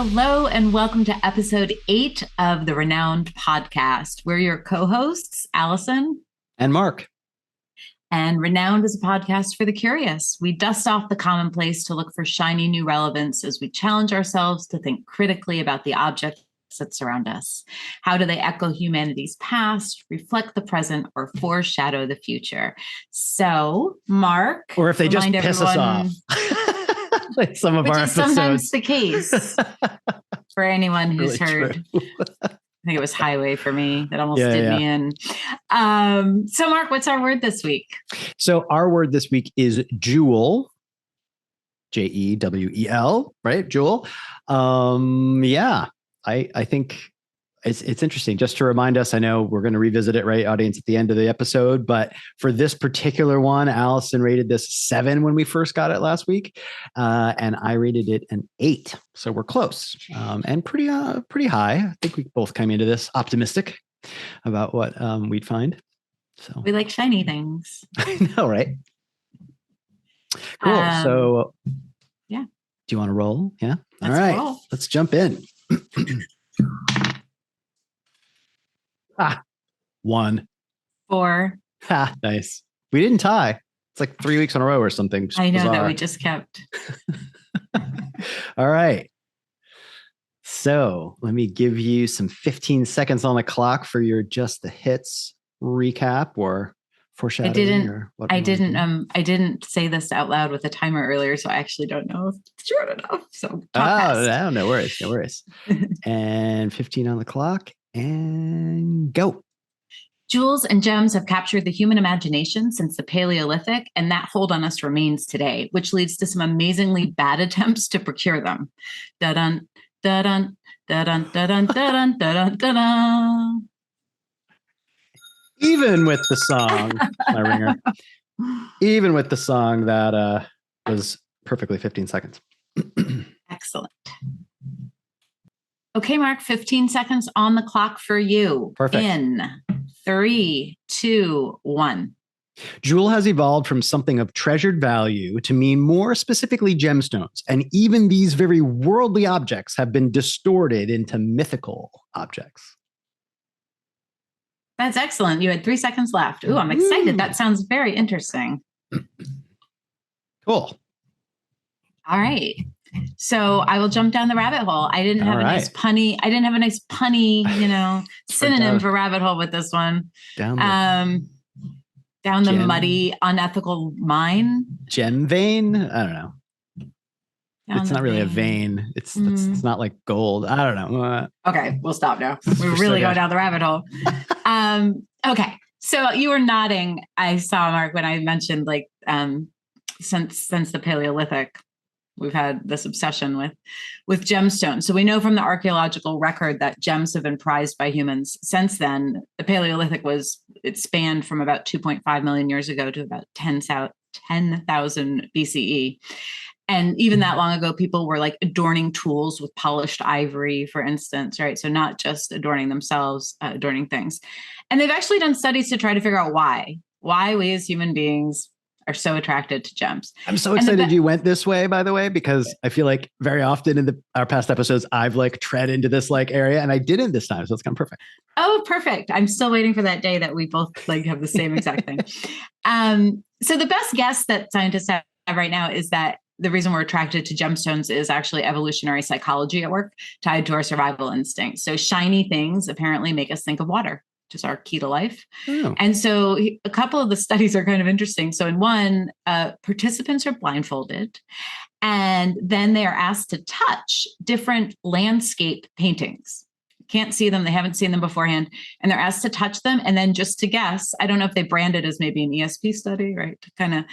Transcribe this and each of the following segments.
Hello and welcome to episode 8 of the ReNouned podcast. We're your co-hosts, Alison and Mark. And ReNouned is a podcast for the curious. We dust off the commonplace to look for shiny new relevance as we challenge ourselves to think critically about the objects that surround us. How do they echo humanity's past, reflect the present, or foreshadow the future? So, Mark, or if they just piss us off. Like some of our episodes. Sometimes the case for anyone who's really heard. I think it was highway for me that almost did me in. So Mark, what's our word this week? So our word this week is jewel. Jewel, right? Jewel. I think it's interesting. Just to remind us, I know we're going to revisit it, right, audience, at the end of the episode. But for this particular one, Alison rated this 7 when we first got it last week. And I rated it an 8. So we're close and pretty high. I think we both came into this optimistic about what we'd find. So we like shiny things. I know, right? Cool. So yeah. Do you want to roll? Yeah. Let's all right. Roll. Let's jump in. 1. 4. Nice. We didn't tie. It's like 3 weeks in a row or something. I know that we just kept. All right. So let me give you some 15 seconds on the clock for your just the hits recap or foreshadowing. I didn't say this out loud with a timer earlier, so I actually don't know if it's short enough. So no worries. And 15 on the clock. And go. Jewels and gems have captured the human imagination since the Paleolithic, and that hold on us remains today, which leads to some amazingly bad attempts to procure them. Da-dun, da-dun, da-dun, da-dun, da-dun, da-dun, da-dun. Even with the song, my ringer, even with the song that was perfectly 15 seconds. Excellent. Okay, Mark, 15 seconds on the clock for you. Perfect. In 3, 2, 1. Jewel has evolved from something of treasured value to mean more specifically gemstones. And even these very worldly objects have been distorted into mythical objects. That's excellent. You had 3 seconds left. Ooh, I'm excited. That sounds very interesting. Cool. All right. So I will jump down the rabbit hole. I didn't have a nice punny, synonym for rabbit hole with this one. Down the muddy, unethical mine. Gem vein? I don't know. It's not really a vein. It's not like gold. I don't know. Okay, we'll stop now. We're really going down the rabbit hole. Okay. So you were nodding. I saw, Mark, when I mentioned since the Paleolithic, we've had this obsession with gemstones. So we know from the archaeological record that gems have been prized by humans since then. The Paleolithic it spanned from about 2.5 million years ago to about 10,000 BCE. And even that long ago, people were like adorning tools with polished ivory, for instance, right? So not just adorning themselves, adorning things. And they've actually done studies to try to figure out why we as human beings are so attracted to gems. I'm so excited you went this way, by the way, because I feel like very often in our past episodes, I've tread into this area, and I didn't this time. So it's kind of perfect. Oh, perfect. I'm still waiting for that day that we both have the same exact thing. So the best guess that scientists have right now is that the reason we're attracted to gemstones is actually evolutionary psychology at work, tied to our survival instincts. So shiny things apparently make us think of water, which is our key to life. Oh. And so a couple of the studies are kind of interesting. So in one, participants are blindfolded, and then they are asked to touch different landscape paintings. Can't see them. They haven't seen them beforehand. And they're asked to touch them. And then just to guess, I don't know if they brand it as maybe an ESP study, right? Kind of,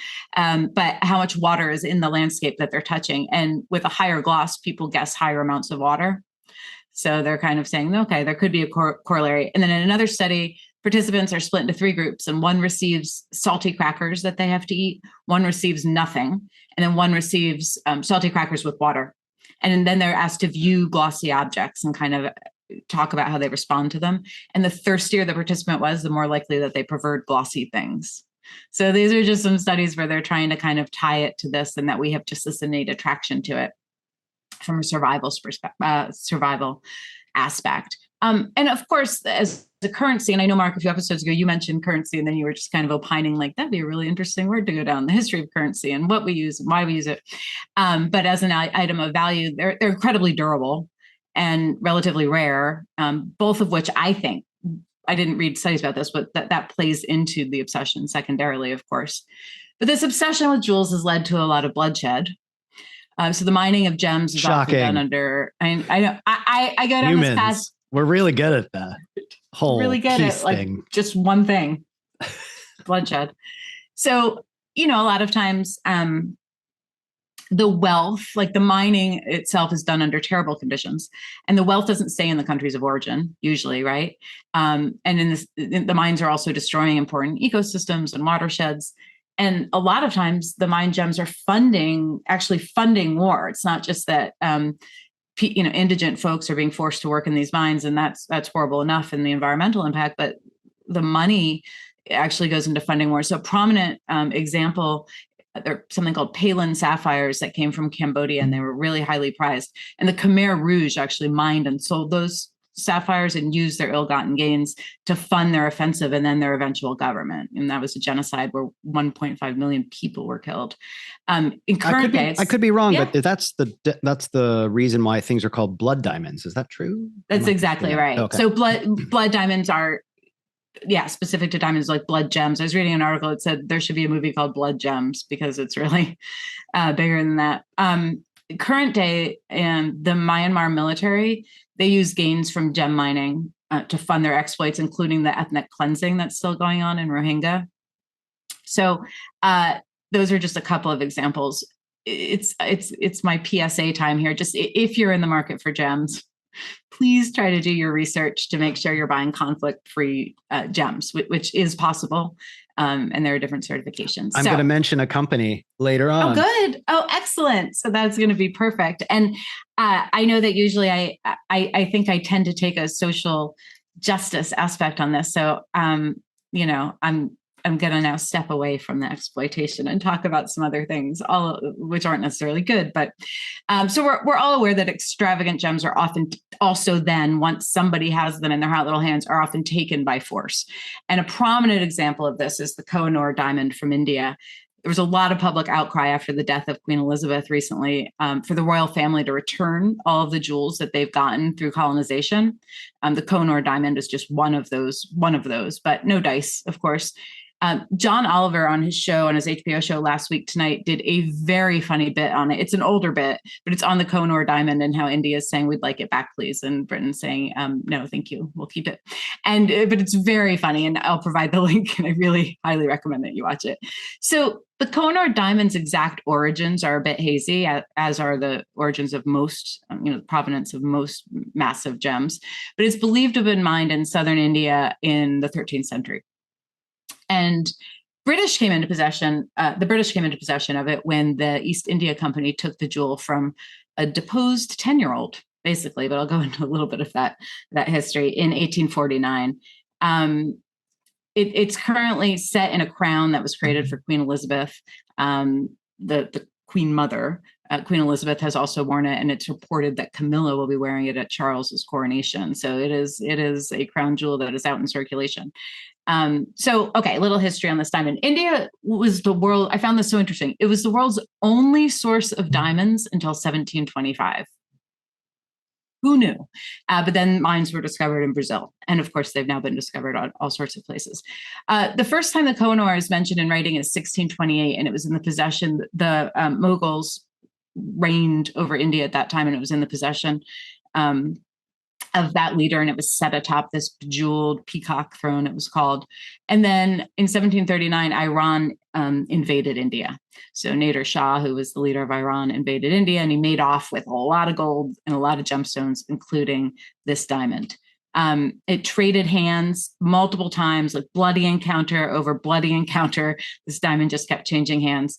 but how much water is in the landscape that they're touching. And with a higher gloss, people guess higher amounts of water. So they're kind of saying, okay, there could be a corollary. And then in another study, participants are split into 3 groups, and one receives salty crackers that they have to eat. One receives nothing. And then one receives salty crackers with water. And then they're asked to view glossy objects and kind of talk about how they respond to them. And the thirstier the participant was, the more likely that they preferred glossy things. So these are just some studies where they're trying to kind of tie it to this, and that we have just this innate attraction to it. from a survival aspect. And of course, as the currency, and I know, Mark, a few episodes ago, you mentioned currency, and then you were just kind of opining like, that'd be a really interesting word to go down, the history of currency and what we use and why we use it. But as an item of value, they're incredibly durable and relatively rare, both of which I think, I didn't read studies about this, but that plays into the obsession secondarily, of course. But this obsession with jewels has led to a lot of bloodshed. So the mining of gems is often done under, I know, I go down Humans, this path. We're really good at that whole really good at like just one thing, bloodshed. So, a lot of times the wealth, like the mining itself, is done under terrible conditions, and the wealth doesn't stay in the countries of origin usually, right? And the mines are also destroying important ecosystems and watersheds. And a lot of times the mine gems are actually funding war. It's not just that, indigent folks are being forced to work in these mines, and that's horrible enough in the environmental impact, but the money actually goes into funding war. So a prominent example, there's something called Palin sapphires that came from Cambodia, and they were really highly prized. And the Khmer Rouge actually mined and sold those sapphires and used their ill-gotten gains to fund their offensive and then their eventual government. And that was a genocide where 1.5 million people were killed. In current days, I could be wrong, but that's the reason why things are called blood diamonds. Is that true? That's exactly right. Okay. So blood diamonds are, specific to diamonds, like blood gems. I was reading an article that said there should be a movie called Blood Gems because it's really bigger than that. Current day, and the Myanmar military, they use gains from gem mining to fund their exploits, including the ethnic cleansing that's still going on in Rohingya. So those are just a couple of examples. It's my PSA time here. Just if you're in the market for gems, please try to do your research to make sure you're buying conflict-free gems, which is possible. And there are different certifications. I'm going to mention a company later on. Oh, good. Oh, excellent. So that's going to be perfect. And I know that usually I think I tend to take a social justice aspect on this. So, I'm going to now step away from the exploitation and talk about some other things, all which aren't necessarily good. But so we're all aware that extravagant gems are often also then, once somebody has them in their hot little hands, are often taken by force. And a prominent example of this is the Kohinoor diamond from India. There was a lot of public outcry after the death of Queen Elizabeth recently for the royal family to return all of the jewels that they've gotten through colonization. The Kohinoor diamond is just one of those, but no dice, of course. John Oliver on his HBO show Last Week Tonight did a very funny bit on it. It's an older bit, but it's on the Kohinoor diamond and how India is saying, we'd like it back, please. And Britain's saying, no, thank you. We'll keep it. But it's very funny, and I'll provide the link, and I really highly recommend that you watch it. So the Kohinoor diamond's exact origins are a bit hazy, as are the origins of most, the provenance of most massive gems, but it's believed to have been mined in southern India in the 13th century. And the British came into possession of it when the East India Company took the jewel from a deposed 10-year-old, basically, but I'll go into a little bit of that history, in 1849. It's currently set in a crown that was created for Queen Elizabeth, the Queen Mother. Queen Elizabeth has also worn it, and it's reported that Camilla will be wearing it at Charles's coronation. So it is a crown jewel that is out in circulation. Okay, a little history on this diamond. India was I found this so interesting. It was the world's only source of diamonds until 1725. Who knew? But then mines were discovered in Brazil. And of course, they've now been discovered on all sorts of places. The first time the Kohinoor is mentioned in writing is 1628, and it was in the possession, the Mughals reigned over India at that time, and it was in the possession of that leader, and it was set atop this bejeweled peacock throne, it was called. And then in 1739, Iran invaded India. So Nader Shah, who was the leader of Iran, invaded India, and he made off with a lot of gold and a lot of gemstones, including this diamond. It traded hands multiple times, like bloody encounter over bloody encounter. This diamond just kept changing hands.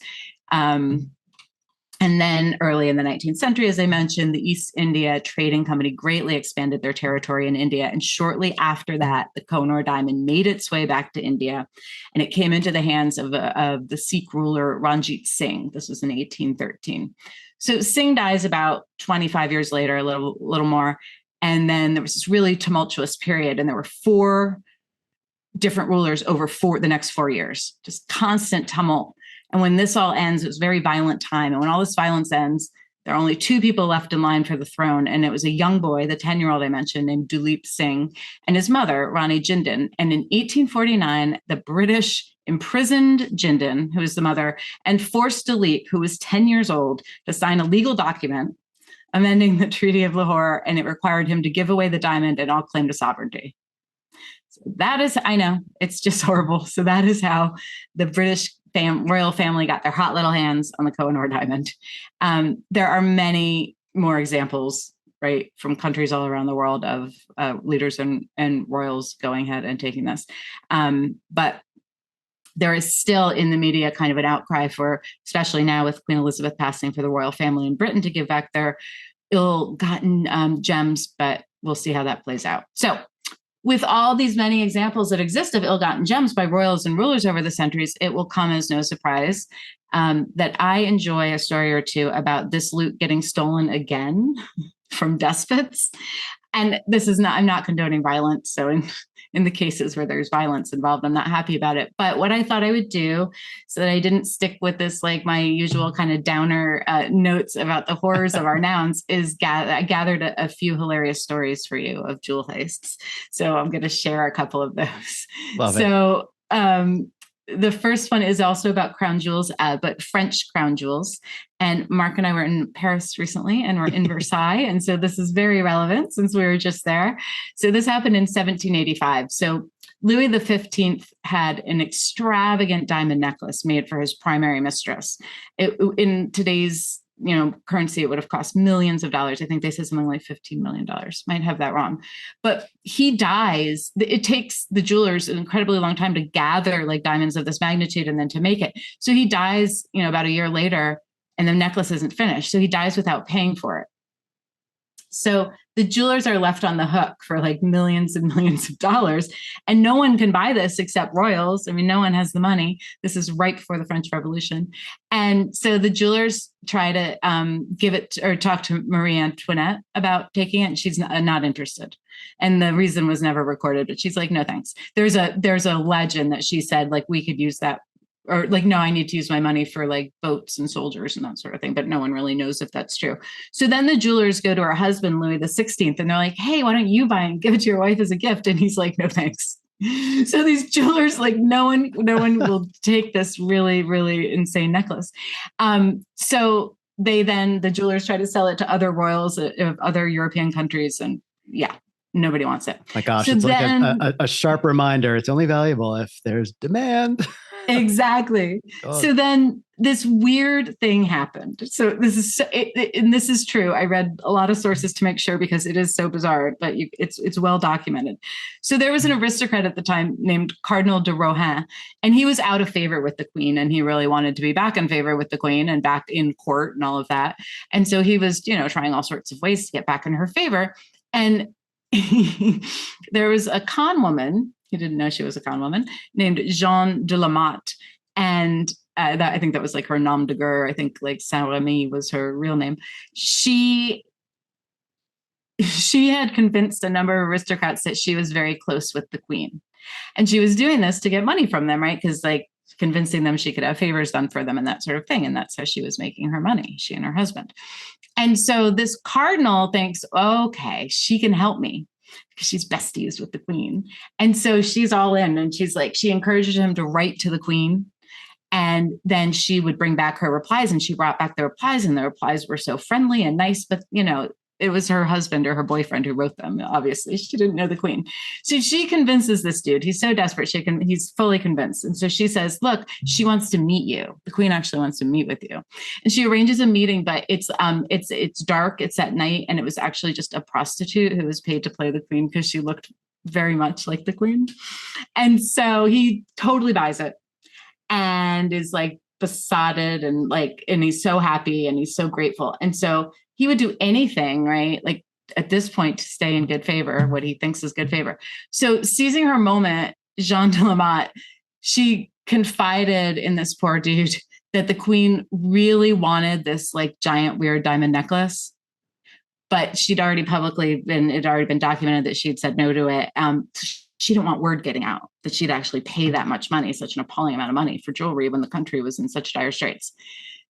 And then early in the 19th century, as I mentioned, the East India Trading Company greatly expanded their territory in India. And shortly after that, the Kohinoor diamond made its way back to India, and it came into the hands of the Sikh ruler Ranjit Singh. This was in 1813. So Sing dies about 25 years later, a little more. And then there was this really tumultuous period, and there were 4 different rulers over the next 4 years, just constant tumult. And when this all ends, it was a very violent time. And when all this violence ends, there are only 2 people left in line for the throne. And it was a young boy, the 10-year-old I mentioned, named Duleep Singh, and his mother, Rani Jindal. And in 1849, the British imprisoned Jindal, who was the mother, and forced Duleep, who was 10 years old, to sign a legal document amending the Treaty of Lahore. And it required him to give away the diamond and all claim to sovereignty. So that is, I know, it's just horrible. So that is how the British royal family got their hot little hands on the Kohinoor diamond. There are many more examples, right, from countries all around the world of leaders and royals going ahead and taking this. But there is still in the media kind of an outcry for, especially now with Queen Elizabeth passing, for the royal family in Britain to give back their ill-gotten gems, but we'll see how that plays out. So with all these many examples that exist of ill-gotten gems by royals and rulers over the centuries, it will come as no surprise that I enjoy a story or two about this loot getting stolen again from despots. And this is not, I'm not condoning violence. So in the cases where there's violence involved, I'm not happy about it. But what I thought I would do, so that I didn't stick with this, like my usual kind of downer notes about the horrors of our nouns, is I gathered a few hilarious stories for you of jewel heists. So I'm going to share a couple of those. Love it. The first one is also about crown jewels, but French crown jewels. And Mark and I were in Paris recently, and we're in Versailles. And so this is very relevant since we were just there. So this happened in 1785. So Louis XV had an extravagant diamond necklace made for his primary mistress. In today's currency, it would have cost millions of dollars. I think they said something like $15 million. Might have that wrong. But he dies. It takes the jewelers an incredibly long time to gather like diamonds of this magnitude and then to make it. So he dies, about a year later, and the necklace isn't finished. So he dies without paying for it. So the jewelers are left on the hook for like millions and millions of dollars, and no one can buy this except royals. I mean, no one has the money. This is right before the French Revolution. And so the jewelers try to give it or talk to Marie Antoinette about taking it, and she's not interested. And the reason was never recorded, but she's like, no, thanks. There's a legend that she said, like, we could use that, or like, no, I need to use my money for like boats and soldiers and that sort of thing. But no one really knows if that's true. So then the jewelers go to her husband, Louis XVI, and they're like, hey, why don't you buy and give it to your wife as a gift? And he's like, no, thanks. So these jewelers, like, no one will take this really, really insane necklace. So the jewelers try to sell it to other royals of other European countries. And yeah, nobody wants it. My gosh, so it's like a sharp reminder. It's only valuable if there's demand. Exactly. God. So then this weird thing happened. So this is true. I read a lot of sources to make sure, because it is so bizarre, but it's well documented. So there was an aristocrat at the time named Cardinal de Rohan, and he was out of favor with the queen, and he really wanted to be back in favor with the queen and back in court and all of that. And so he was, trying all sorts of ways to get back in her favor. And there was a con woman. He didn't know she was a con woman, named Jeanne de la Motte. And I think that was like her nom de guerre. I think like Saint-Remy was her real name. She had convinced a number of aristocrats that she was very close with the queen. And she was doing this to get money from them, right? Because like convincing them she could have favors done for them and that sort of thing. And that's how she was making her money, she and her husband. And so this cardinal thinks, okay, she can help me, because she's besties with the queen. And so she's all in, and she's like, she encourages him to write to the queen. And then she would bring back her replies, and she brought back the replies, and the replies were so friendly and nice, but it was her husband or her boyfriend who wrote them. Obviously, she didn't know the queen. So she convinces this dude. He's so desperate. He's fully convinced. And so she says, look, she wants to meet you. The queen actually wants to meet with you. And she arranges a meeting, but it's dark. It's at night. And it was actually just a prostitute who was paid to play the queen, because she looked very much like the queen. And so he totally buys it and is like besotted and he's so happy and he's so grateful. And so he would do anything, right? Like at this point, to stay in good favor, what he thinks is good favor. So seizing her moment, Jeanne de la Motte, she confided in this poor dude that the queen really wanted this like giant weird diamond necklace, but it had already been documented that she'd said no to it. She didn't want word getting out that she'd actually pay that much money, such an appalling amount of money for jewelry when the country was in such dire straits.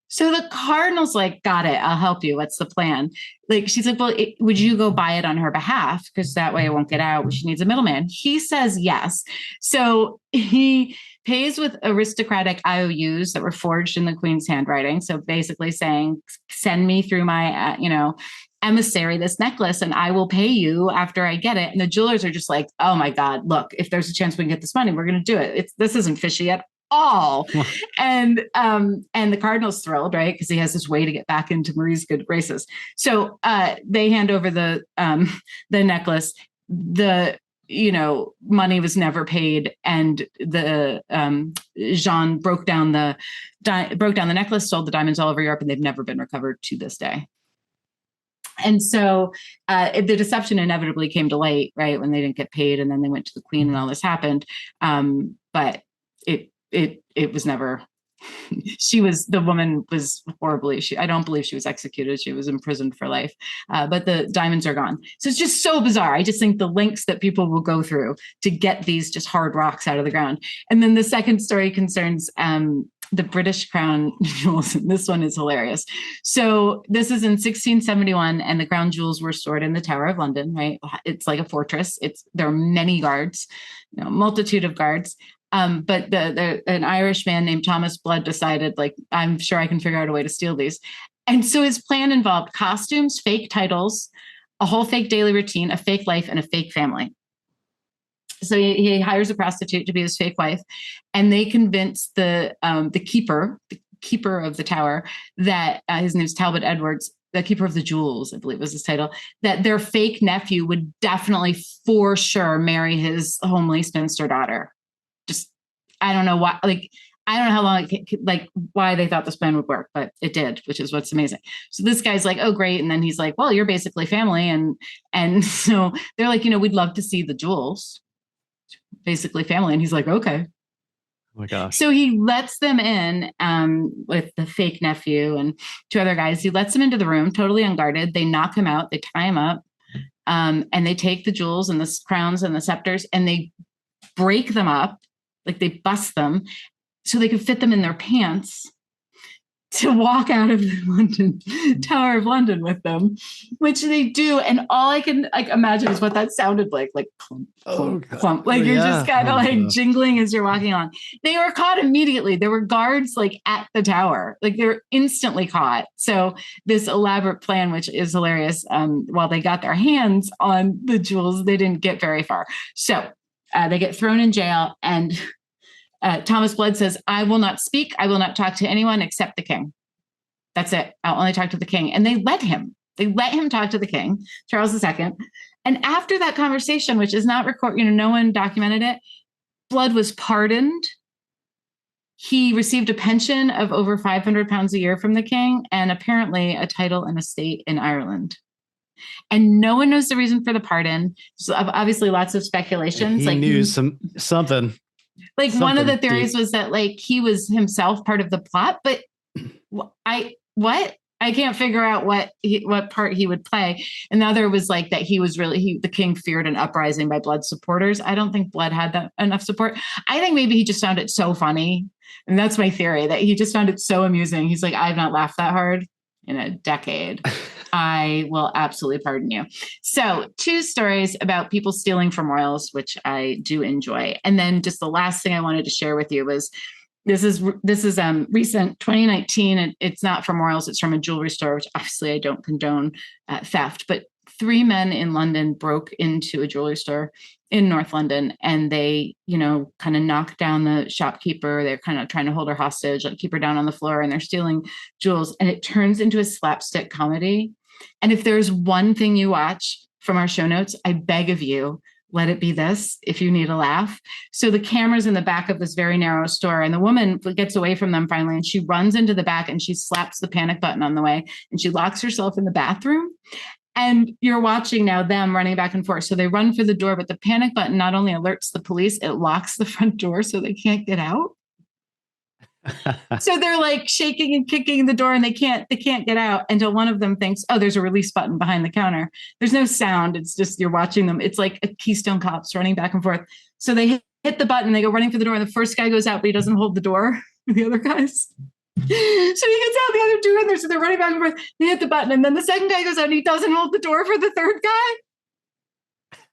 So the cardinal's like, got it. I'll help you. What's the plan? Like, she's like, well, would you go buy it on her behalf? Because that way it won't get out. She needs a middleman. He says yes. So he pays with aristocratic IOUs that were forged in the queen's handwriting. So basically saying, send me through my, emissary this necklace and I will pay you after I get it. And the jewelers are just like, oh my God, look, if there's a chance we can get this money, we're going to do it. This isn't fishy at all. And the cardinal's thrilled, right? Because he has this way to get back into Marie's good graces. So they hand over the necklace. The money was never paid, and the Jean broke down the necklace, sold the diamonds all over Europe, and they've never been recovered to this day. And so the deception inevitably came to light, right, when they didn't get paid, and then they went to the queen, and all this happened. But it was never. The woman was horribly. I don't believe she was executed. She was imprisoned for life. But the diamonds are gone. So it's just so bizarre. I just think the lengths that people will go through to get these just hard rocks out of the ground. And then the second story concerns the British crown jewels. And this one is hilarious. So this is in 1671, and the crown jewels were stored in the Tower of London, right? It's like a fortress. There are many guards, multitude of guards. But an Irish man named Thomas Blood decided, like, I'm sure I can figure out a way to steal these. And so his plan involved costumes, fake titles, a whole fake daily routine, a fake life, and a fake family. So he hires a prostitute to be his fake wife, and they convince the keeper of the tower, that his name's Talbot Edwards, the keeper of the jewels, I believe was his title, that their fake nephew would definitely for sure marry his homely spinster daughter. Just, I don't know why, I don't know how long why they thought this plan would work, but it did, which is what's amazing. So this guy's like, oh, great. And then he's like, well, you're basically family. And so they're like, we'd love to see the jewels, basically family. And he's like, okay. Oh my gosh. So he lets them in with the fake nephew and two other guys. He lets them into the room, totally unguarded. They knock him out. They tie him up. And they take the jewels and the crowns and the scepters, and they break them up. Like, they bust them so they could fit them in their pants to walk out of the Tower of London with them, which they do. And all I can imagine is what that sounded like clump, clump, clump. Like, you're just kind of jingling as you're walking on. They were caught immediately. There were guards at the tower. They were instantly caught. So this elaborate plan, which is hilarious, while they got their hands on the jewels, they didn't get very far. So they get thrown in jail, and Thomas Blood says, I will not speak. I will not talk to anyone except the king. That's it. I'll only talk to the king. And they let him talk to the king, Charles II. And after that conversation, which is not recorded, no one documented it, Blood was pardoned. He received a pension of over £500 a year from the king, and apparently a title and estate in Ireland. And no one knows the reason for the pardon. So obviously lots of speculations. He knew something. One of the theories was that he was himself part of the plot, but I can't figure out what part he would play. And the other was that he was the king feared an uprising by Blood's supporters. I don't think Blood had enough support. I think maybe he just found it so funny. And that's my theory, that he just found it so amusing. He's like, I've not laughed that hard in a decade. I will absolutely pardon you. So 2 stories about people stealing from royals, which I do enjoy. And then just the last thing I wanted to share with you was, this is recent 2019. And it's not from royals. It's from a jewelry store, which obviously I don't condone theft, but 3 men in London broke into a jewelry store in North London, and they, kind of knocked down the shopkeeper. They're kind of trying to hold her hostage, keep her down on the floor, and they're stealing jewels. And it turns into a slapstick comedy. And if there's one thing you watch from our show notes, I beg of you, let it be this, if you need a laugh. So the camera's in the back of this very narrow store, and the woman gets away from them finally, and she runs into the back and she slaps the panic button on the way, and she locks herself in the bathroom. And you're watching now them running back and forth. So they run for the door, but the panic button not only alerts the police, it locks the front door so they can't get out. So they're like shaking and kicking the door and they can't get out until one of them thinks, oh, there's a release button behind the counter. There's no sound. It's just you're watching them. It's like a Keystone Cops running back and forth. So they hit the button, they go running for the door, and the first guy goes out, but he doesn't hold the door with the other guys. So he gets out, the other two in there, so they're running back and forth. They hit the button, and then the second guy goes out and he doesn't hold the door for the third guy.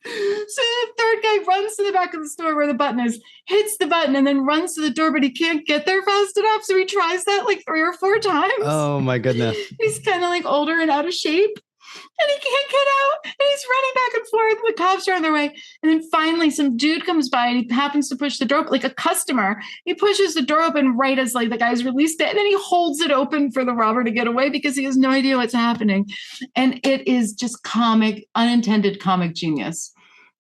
So the third guy runs to the back of the store where the button is, hits the button, and then runs to the door, but he can't get there fast enough. So he tries that like 3 or 4 times. Oh my goodness. He's kind of like older and out of shape. And he can't get out. And he's running back and forth. The cops are on their way. And then finally some dude comes by and he happens to push the door open, like a customer. He pushes the door open right as like the guy's released it. And then he holds it open for the robber to get away because he has no idea what's happening. And it is just comic, unintended comic genius.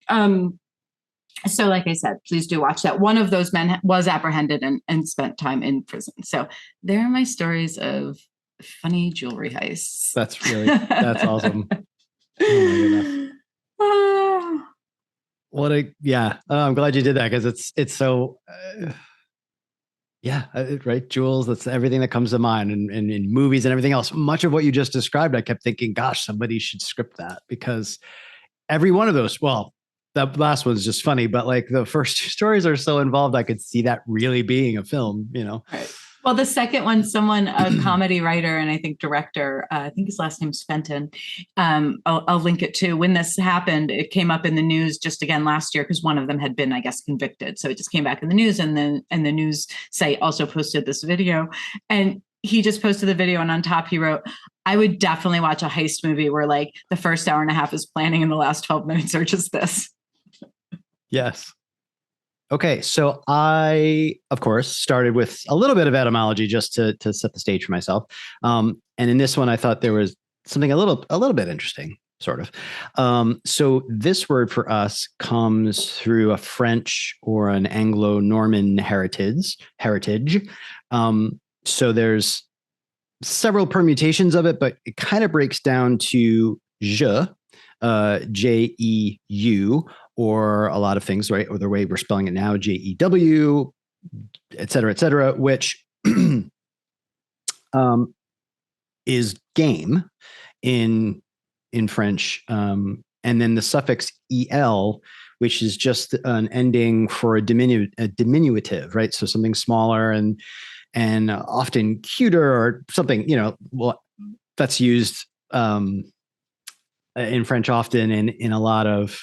So like I said, please do watch that. One of those men was apprehended and spent time in prison. So there are my stories of funny jewelry heists. That's awesome. Oh my goodness. I'm glad you did that because it's so right. Jewels, that's everything that comes to mind and in movies and everything else. Much of what you just described, I kept thinking, gosh, somebody should script that because every one of those, well, that last one's just funny, but like the first 2 stories are so involved, I could see that really being a film, Right. Well, the second one, a comedy writer and I think director, I think his last name's Fenton. I'll link it too. When this happened, it came up in the news just again last year because one of them had been, I guess, convicted. So it just came back in the news, and the news site also posted this video, and he just posted the video, and on top he wrote, I would definitely watch a heist movie where like the first hour and a half is planning and the last 12 minutes are just this. Yes. Okay, so I, of course, started with a little bit of etymology just to set the stage for myself. And in this one, I thought there was something a little bit interesting, sort of. So this word for us comes through a French or an Anglo-Norman heritage. So there's several permutations of it, but it kind of breaks down to je, J-E-U, or a lot of things, right? Or the way we're spelling it now, J-E-W, et cetera, which is game in French. And then the suffix el, which is just an ending for a diminutive, right? So something smaller and often cuter or something, that's used in French often. And in a lot of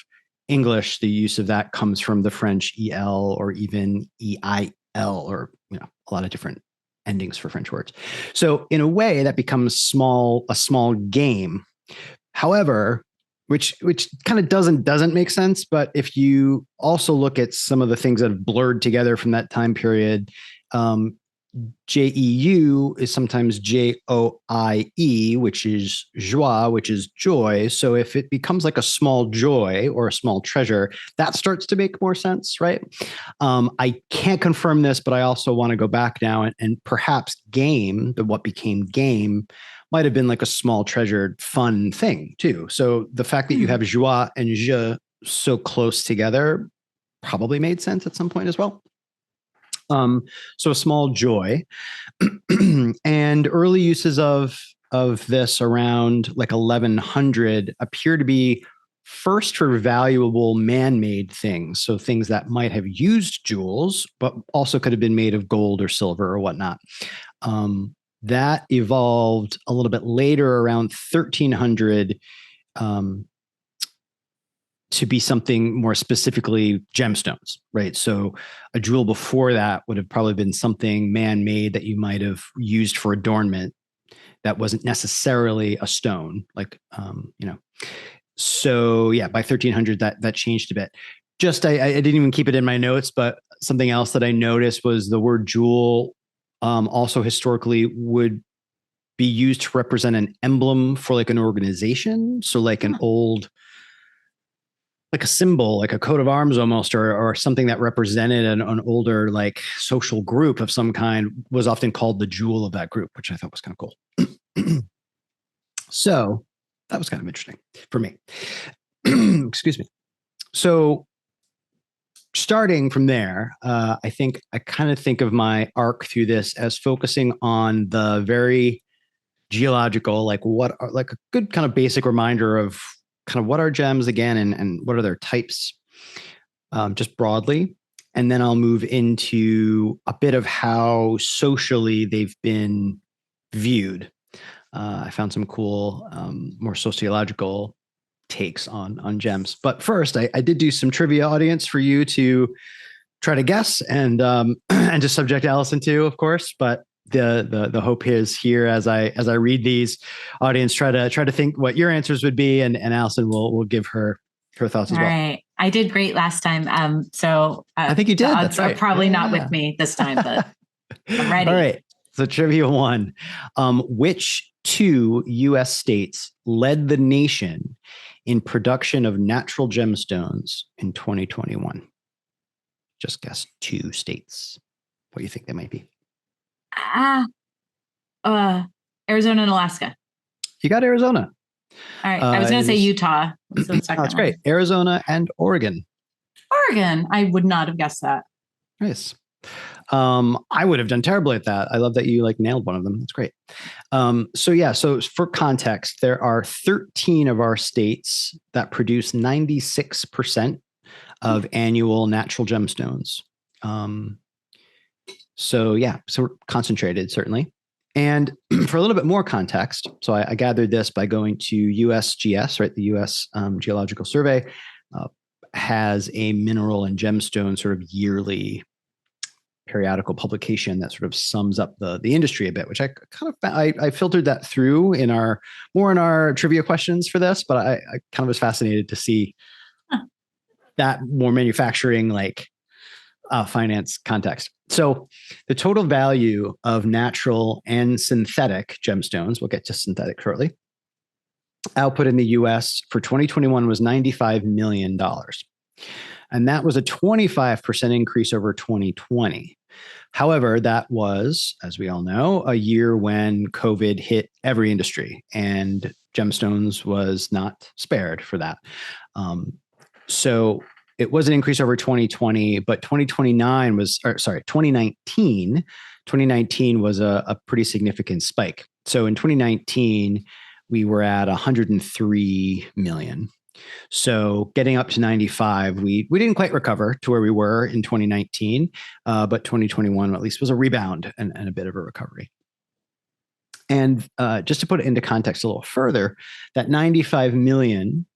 English, the use of that comes from the French el or even eil, or a lot of different endings for French words. So in a way, that becomes a small game. However, which kind of doesn't make sense. But if you also look at some of the things that have blurred together from that time period, J-E-U is sometimes J-O-I-E, which is joie, which is joy. So if it becomes like a small joy or a small treasure, that starts to make more sense, right? I can't confirm this, but I also want to go back now and perhaps game, what became game, might have been like a small treasured fun thing too. So the fact that you have joie and je so close together probably made sense at some point as well. So a small joy. And early uses of this around like 1100 appear to be first for valuable man-made things. So things that might have used jewels, but also could have been made of gold or silver or whatnot. That evolved a little bit later around 1300 to be something more specifically gemstones, right? So a jewel before that would have probably been something man-made that you might have used for adornment that wasn't necessarily a stone, like, So yeah, by 1300, that changed a bit. Just, I didn't even keep it in my notes, but something else that I noticed was the word jewel also historically would be used to represent an emblem for like an organization. So like an old, like a symbol, like a coat of arms almost, or something that represented an older like social group of some kind was often called the jewel of that group, which I thought was kind of cool. So that was kind of interesting for me. Excuse me. So starting from there, I think I kind of think of my arc through this as focusing on the very geological, like what are like a good kind of basic reminder of kind of what are gems again and what are their types, just broadly. And then I'll move into a bit of how socially they've been viewed. I found some cool, more sociological takes on gems. But first, I did do some trivia, audience, for you to try to guess and and to subject Alison to, of course. But the hope is here as I read these, audience, try to think what your answers would be, and Alison will give her thoughts as well. All right. I did great last time. So I think you did. The odds That's right. are probably not with me this time, but I'm ready. All right. So trivia one, which two U.S. states led the nation in production of natural gemstones in 2021? Just guess two states. What do you think they might be? Arizona and Alaska. You got Arizona. All right. I was going to say Utah. So that's great. Arizona and Oregon. Oregon. I would not have guessed that. Nice. I would have done terribly at that. I love that you like nailed one of them. That's great. So for context, there are 13 of our states that produce 96% of annual natural gemstones. So we're concentrated, certainly. And for a little bit more context, so I gathered this by going to USGS, right? The US Geological Survey has a mineral and gemstone sort of yearly periodical publication that sort of sums up the industry a bit, which I kind of I filtered that through in our trivia questions for this, but I kind of was fascinated to see that more manufacturing, like finance context. So the total value of natural and synthetic gemstones, we'll get to synthetic shortly, output in the US for 2021 was $95 million. And that was a 25% increase over 2020. However, that was, as we all know, a year when COVID hit every industry, and gemstones was not spared for that. So it was an increase over 2020, but 2019 was a pretty significant spike. So in 2019, we were at 103 million. So getting up to 95, we didn't quite recover to where we were in 2019, but 2021 at least was a rebound and a bit of a recovery. And just to put it into context a little further, that 95 million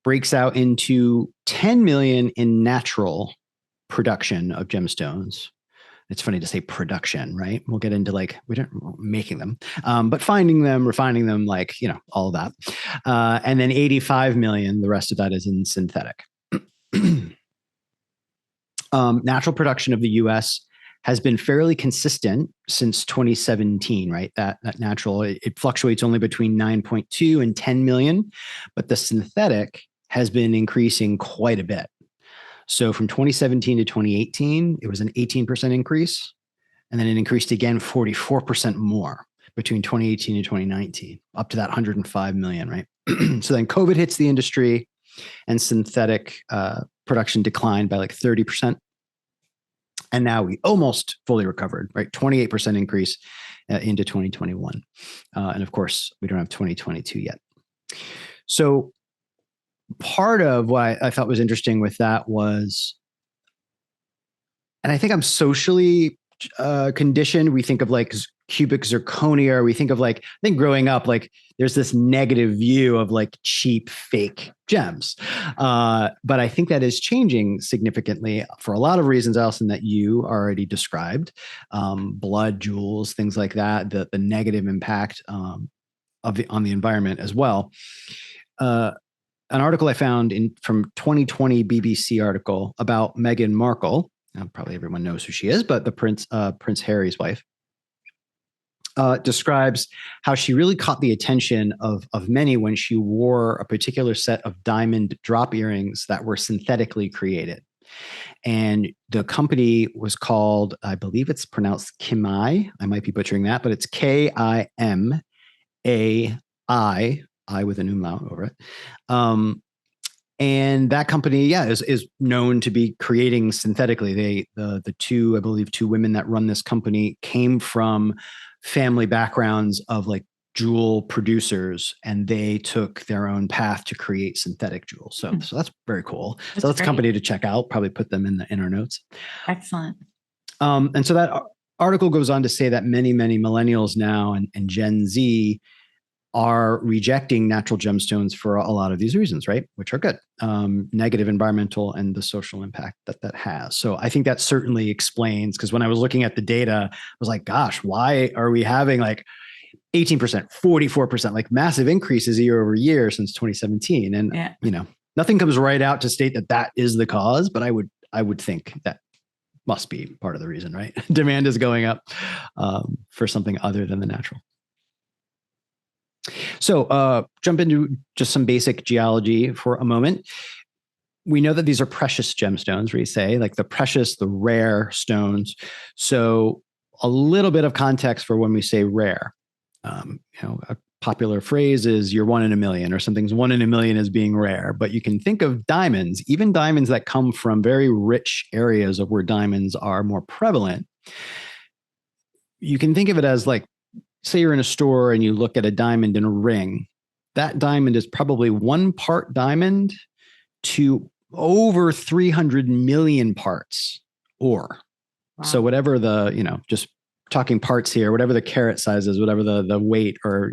breaks out into 10 million in natural production of gemstones. It's funny to say production, right? We'll get into like, we don't making them, but finding them, refining them, like, all of that. And then 85 million, the rest of that is in synthetic. Natural production of the US has been fairly consistent since 2017, right? That natural, it fluctuates only between 9.2 and 10 million, but the synthetic has been increasing quite a bit. So from 2017 to 2018, it was an 18% increase. And then it increased again 44% more between 2018 and 2019, up to that 105 million, right? So then COVID hits the industry and synthetic production declined by like 30%. And now we almost fully recovered, right? 28% increase into 2021. And of course, we don't have 2022 yet. So part of what I thought was interesting with that was, and I think I'm socially conditioned, we think of like cubic zirconia, we think of like, I think growing up, like there's this negative view of like cheap fake gems. But I think that is changing significantly for a lot of reasons, Alison, that you already described, blood, jewels, things like that, the negative impact on the environment as well. An article I found from 2020 BBC article about Meghan Markle. Probably everyone knows who she is, but the Prince Harry's wife, describes how she really caught the attention of many when she wore a particular set of diamond drop earrings that were synthetically created. And the company was called, I believe it's pronounced Kimaï. I might be butchering that, but it's Kimai, I with an umlaut over it. And that company, is known to be creating synthetically. The two, I believe, two women that run this company came from family backgrounds of like jewel producers, and they took their own path to create synthetic jewels. So that's very cool. So that's a company to check out. Probably put them in our notes. Excellent. And so that article goes on to say that many millennials now and Gen Z are rejecting natural gemstones for a lot of these reasons, right? Which are good. Negative environmental and the social impact that has. So I think that certainly explains, because when I was looking at the data, I was like, gosh, why are we having like 18%, 44%, like massive increases year over year since 2017? And, nothing comes right out to state that is the cause, but I would think that must be part of the reason, right? Demand is going up for something other than the natural. So jump into just some basic geology for a moment. We know that these are precious gemstones, we say, like the precious, the rare stones. So a little bit of context for when we say rare. A popular phrase is you're 1 in a million, or something's 1 in a million as being rare. But you can think of diamonds, even diamonds that come from very rich areas of where diamonds are more prevalent. You can think of it as like, say you're in a store and you look at a diamond in a ring. That diamond is probably 1 part diamond to over 300 million parts ore. Wow. So whatever just talking parts here, whatever the carat size is, whatever the weight or,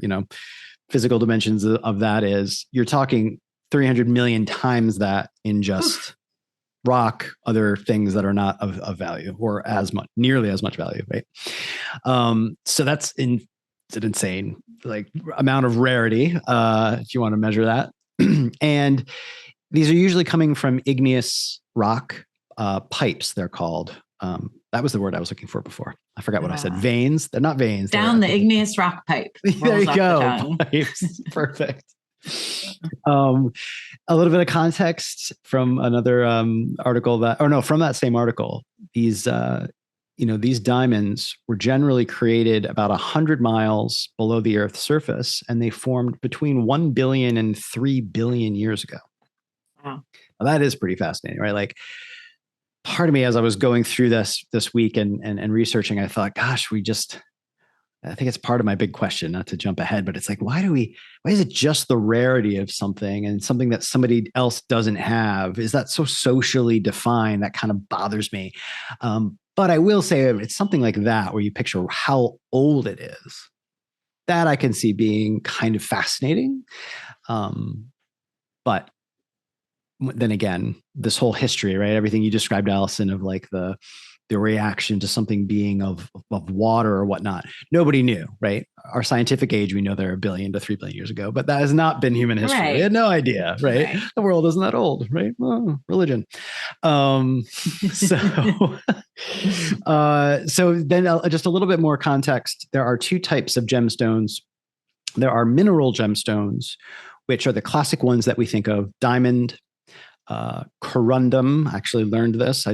physical dimensions of that is, you're talking 300 million times that in just rock, other things that are not of value or nearly as much value, right? So that's an insane like amount of rarity, if you want to measure that. And these are usually coming from igneous rock pipes, they're called. That was the word I was looking for before. I forgot what I said. Veins. They're not veins. Down the igneous rock pipe. There you go. Pipes. Perfect. A little bit of context from another article from that same article. These diamonds were generally created about 100 miles below the Earth's surface, and they formed between 1 billion and 3 billion years ago. Wow. Now, that is pretty fascinating, right? Like, part of me, as I was going through this week and researching, I thought, gosh, I think it's part of my big question, not to jump ahead, but it's like, why is it just the rarity of something and something that somebody else doesn't have? Is that so socially defined? That kind of bothers me. But I will say it's something like that, where you picture how old it is, that I can see being kind of fascinating. But then again, this whole history, right? Everything you described, Alison, of like the reaction to something being of water or whatnot. Nobody knew, right? Our scientific age, we know they're 1 billion to 3 billion years ago, but that has not been human history. Right. We had no idea, right? The world isn't that old, right? Oh, religion. So then just a little bit more context. There are 2 types of gemstones. There are mineral gemstones, which are the classic ones that we think of: diamond, corundum. I actually learned this.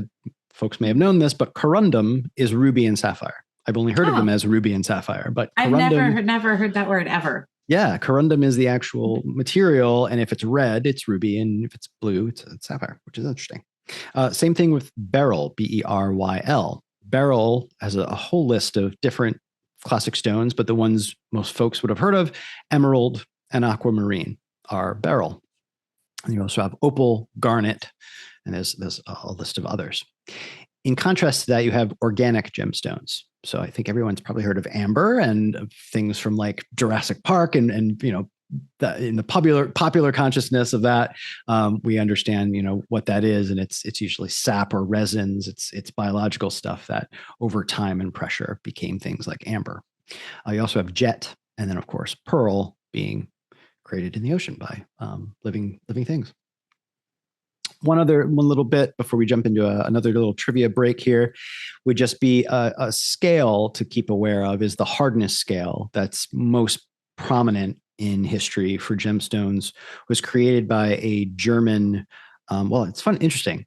Folks may have known this, but corundum is ruby and sapphire. I've only heard of them as ruby and sapphire, but I've never heard that word ever. Yeah, corundum is the actual material, and if it's red, it's ruby, and if it's blue, it's sapphire, which is interesting. Same thing with beryl, Beryl. Beryl has a whole list of different classic stones, but the ones most folks would have heard of, emerald and aquamarine, are beryl. And you also have opal, garnet, and there's a list of others. In contrast to that, you have organic gemstones. So I think everyone's probably heard of amber and things from like Jurassic Park, and in the popular consciousness of that, we understand what that is, and it's usually sap or resins. It's biological stuff that over time and pressure became things like amber. You also have jet, and then of course pearl, being created in the ocean by living things. One little bit before we jump into another little trivia break here would just be a scale to keep aware of is the hardness scale that's most prominent in history for gemstones. Was created by a German, it's interesting.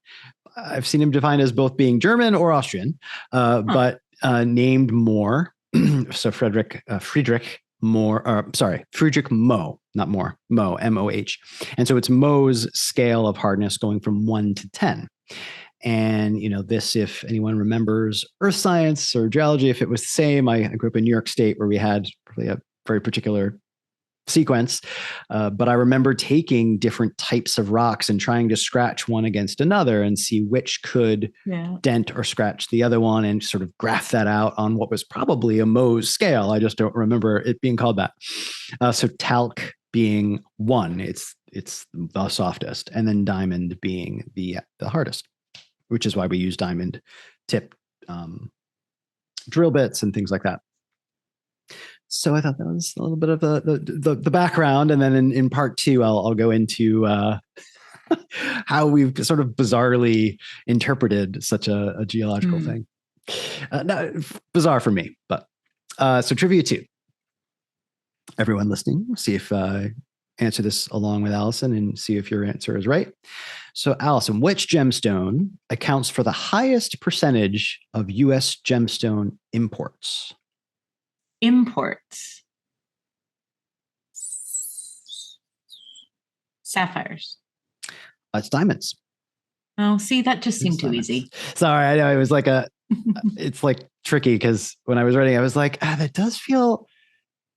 I've seen him defined as both being German or Austrian, but named Mohr. So Friedrich Mohr, Friedrich Moe. not more, Mo, M-O-H. And so it's Mohs scale of hardness going from 1 to 10. And, this, if anyone remembers earth science or geology, if it was the same, I grew up in New York State where we had really a very particular sequence. But I remember taking different types of rocks and trying to scratch one against another and see which could dent or scratch the other one, and sort of graph that out on what was probably a Mohs scale. I just don't remember it being called that. So talc being 1, it's the softest, and then diamond being the hardest, which is why we use diamond tip drill bits and things like that. So I thought that was a little bit of the background. And then in part 2, I'll go into how we've sort of bizarrely interpreted such a geological thing. No, bizarre for me, but so trivia 2. Everyone listening, see if answer this along with Alison and see if your answer is right. So Alison, which gemstone accounts for the highest percentage of U.S. gemstone imports? Imports. Sapphires. It's diamonds. Oh, see, that just seemed too easy. Sorry, I know it was like it's like tricky because when I was writing, I was like, that does feel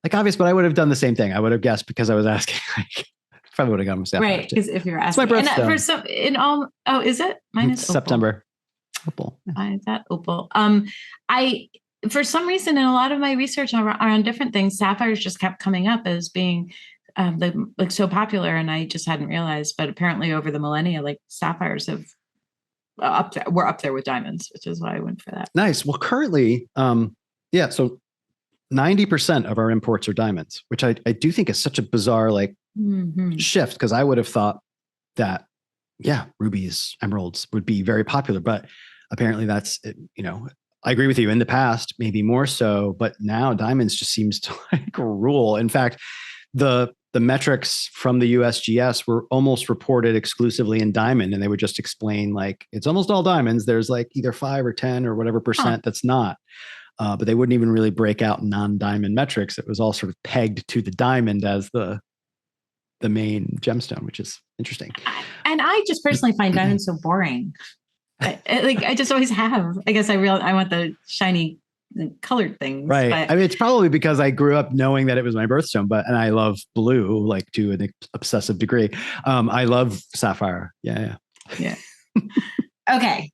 like obvious, but I would have done the same thing. I would have guessed because I was asking. Probably would have gone with sapphires. Right, because if you're asking, it's my birthstone. Is it? Mine is September. Opal. Why is that opal? For some reason, in a lot of my research around different things, sapphires just kept coming up as being so popular, and I just hadn't realized. But apparently, over the millennia, sapphires have were up there with diamonds, which is why I went for that. Nice. Well, currently, so 90% of our imports are diamonds, which I do think is such a bizarre shift, because I would have thought that rubies, emeralds would be very popular, but apparently that's I agree with you. In the past, maybe more so, but now diamonds just seems to rule. In fact, the metrics from the USGS were almost reported exclusively in diamond, and they would just explain it's almost all diamonds. There's either 5 or 10 or whatever percent that's not, but they wouldn't even really break out non-diamond metrics. It was all sort of pegged to the diamond as the main gemstone, which is interesting. And I just personally find diamonds so boring. I just always have. I guess I want the shiny colored things. Right. But I mean, it's probably because I grew up knowing that it was my birthstone, and I love blue, to an obsessive degree. I love sapphire. Yeah. Okay.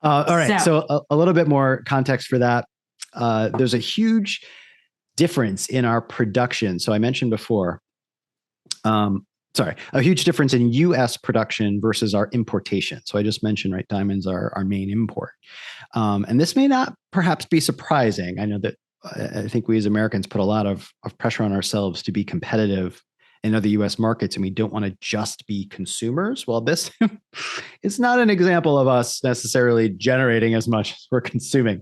All right. So a little bit more context for that. There's a huge difference in our production. So I mentioned before, a huge difference in U.S. production versus our importation. So I just mentioned, diamonds are our main import. And this may not perhaps be surprising. I know that I think we as Americans put a lot of pressure on ourselves to be competitive in other U.S. markets, and we don't want to just be consumers. Well, this is not an example of us necessarily generating as much as we're consuming.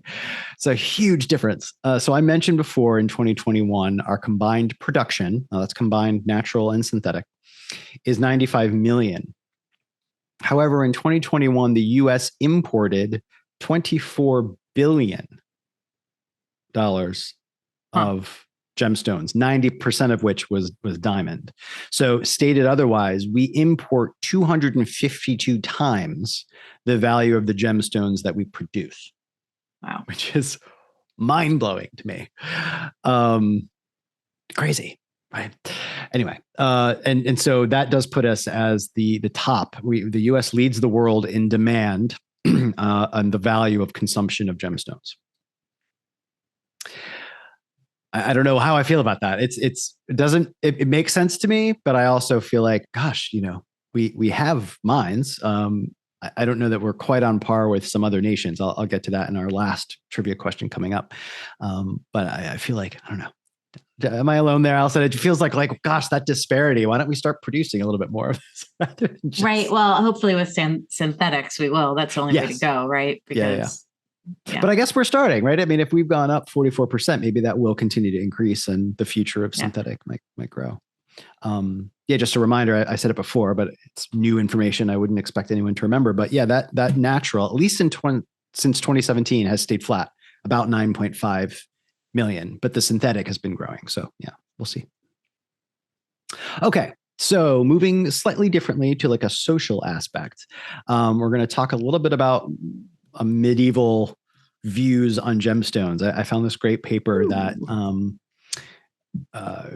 It's a huge difference. So I mentioned before, in 2021, our combined production, that's combined natural and synthetic, is 95 million. However, in 2021, the U.S. imported $24 billion of gemstones, 90% of which was diamond. So stated otherwise, we import 252 times the value of the gemstones that we produce. Wow. Which is mind-blowing to me. Crazy. Right. Anyway, and so that does put us as the top. The U.S. leads the world in demand and the value of consumption of gemstones. I don't know how I feel about that. It makes sense to me, but I also feel like, gosh, we have mines. I don't know that we're quite on par with some other nations. I'll get to that in our last trivia question coming up. But I feel like, I don't know. Am I alone there, Alison? It feels like, gosh, that disparity. Why don't we start producing a little bit more of this? Right. Well, hopefully with synthetics, we will. That's the only way to go, right? Because, yeah. But I guess we're starting, right? I mean, if we've gone up 44%, maybe that will continue to increase, and the future of synthetic might grow. Just a reminder, I said it before, but it's new information. I wouldn't expect anyone to remember. But that natural, at least since 2017, has stayed flat, about 9.5 million, but the synthetic has been growing. So we'll see. Okay. So moving slightly differently to like a social aspect, we're going to talk a little bit about a medieval views on gemstones. I found this great paper that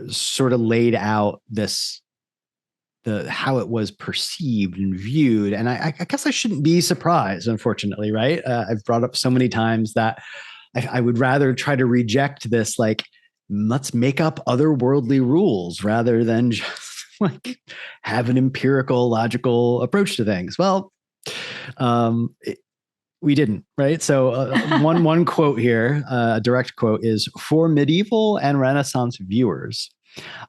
sort of laid out how it was perceived and viewed. And I guess I shouldn't be surprised, unfortunately, right? I've brought up so many times that I would rather try to reject this, like, let's make up otherworldly rules rather than just like have an empirical, logical approach to things. Well, we didn't, right? So one quote here, a direct quote is, for medieval and Renaissance viewers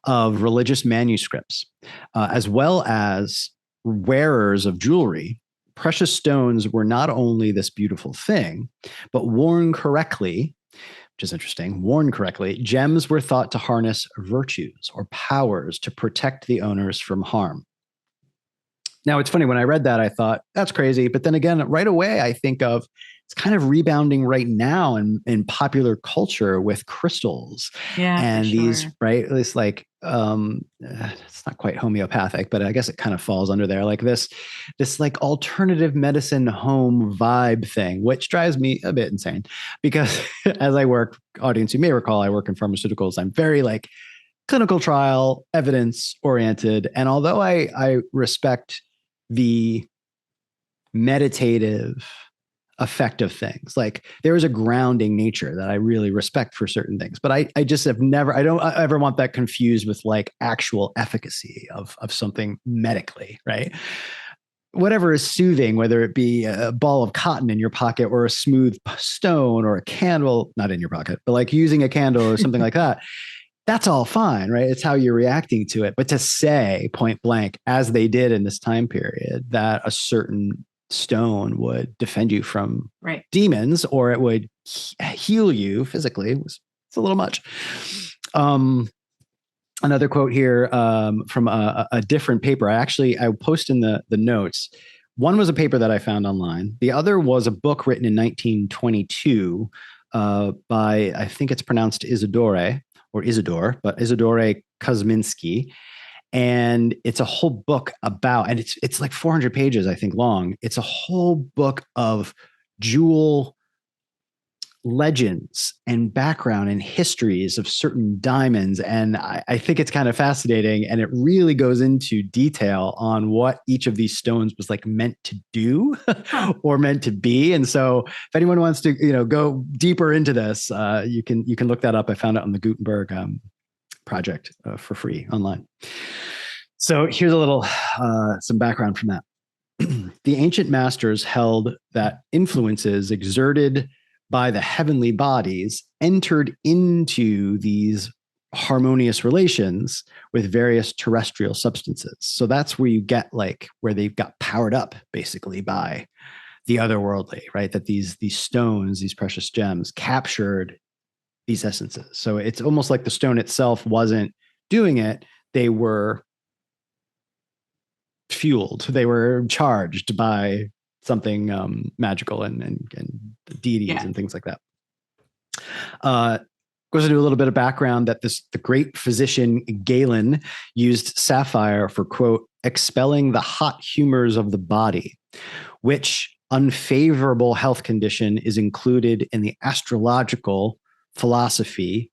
of religious manuscripts, as well as wearers of jewelry, precious stones were not only this beautiful thing, but worn correctly, which is interesting, worn correctly, gems were thought to harness virtues or powers to protect the owners from harm. Now, it's funny, when I read that, I thought, that's crazy. But then again, right away, I think of it's kind of rebounding right now in popular culture with crystals. Yeah, and for sure. these, right? It's like, it's not quite homeopathic, but I guess it kind of falls under there. Like this like alternative medicine home vibe thing, which drives me a bit insane because as I work, audience, you may recall, I work in pharmaceuticals. I'm very like clinical trial, evidence oriented. And although I respect the meditative effect of things, like there is a grounding nature that I really respect for certain things, but I just have never, I don't ever want that confused with like actual efficacy of something medically, right? Whatever is soothing, whether it be a ball of cotton in your pocket or a smooth stone or a candle, not in your pocket, but like using a candle or something like that, that's all fine, right? It's how you're reacting to it. But to say point blank, as they did in this time period, that a certain stone would defend you from demons or it would heal you physically, it's a little much. Another quote here from a different paper. I post in the notes. One was a paper that I found online. The other was a book written in 1922 by, I think it's pronounced Isidore, but Isidore Kuzminski. And it's a whole book about, and it's like 400 pages, I think, long. It's a whole book of jewel legends and background and histories of certain diamonds. And I think it's kind of fascinating. And it really goes into detail on what each of these stones was like meant to do or meant to be. And so if anyone wants to, go deeper into this, you can look that up. I found it on the Gutenberg project for free online. So here's a little, some background from that. The ancient masters held that influences exerted by the heavenly bodies entered into these harmonious relations with various terrestrial substances. So that's where you get like where they've got powered up basically by the otherworldly, right? That these stones, these precious gems captured these essences. So it's almost like the stone itself wasn't doing it. They were fueled. They were charged by something magical and deities and things like that. Goes into a little bit of background that the great physician Galen used sapphire for, quote, expelling the hot humors of the body, which unfavorable health condition is included in the astrological philosophy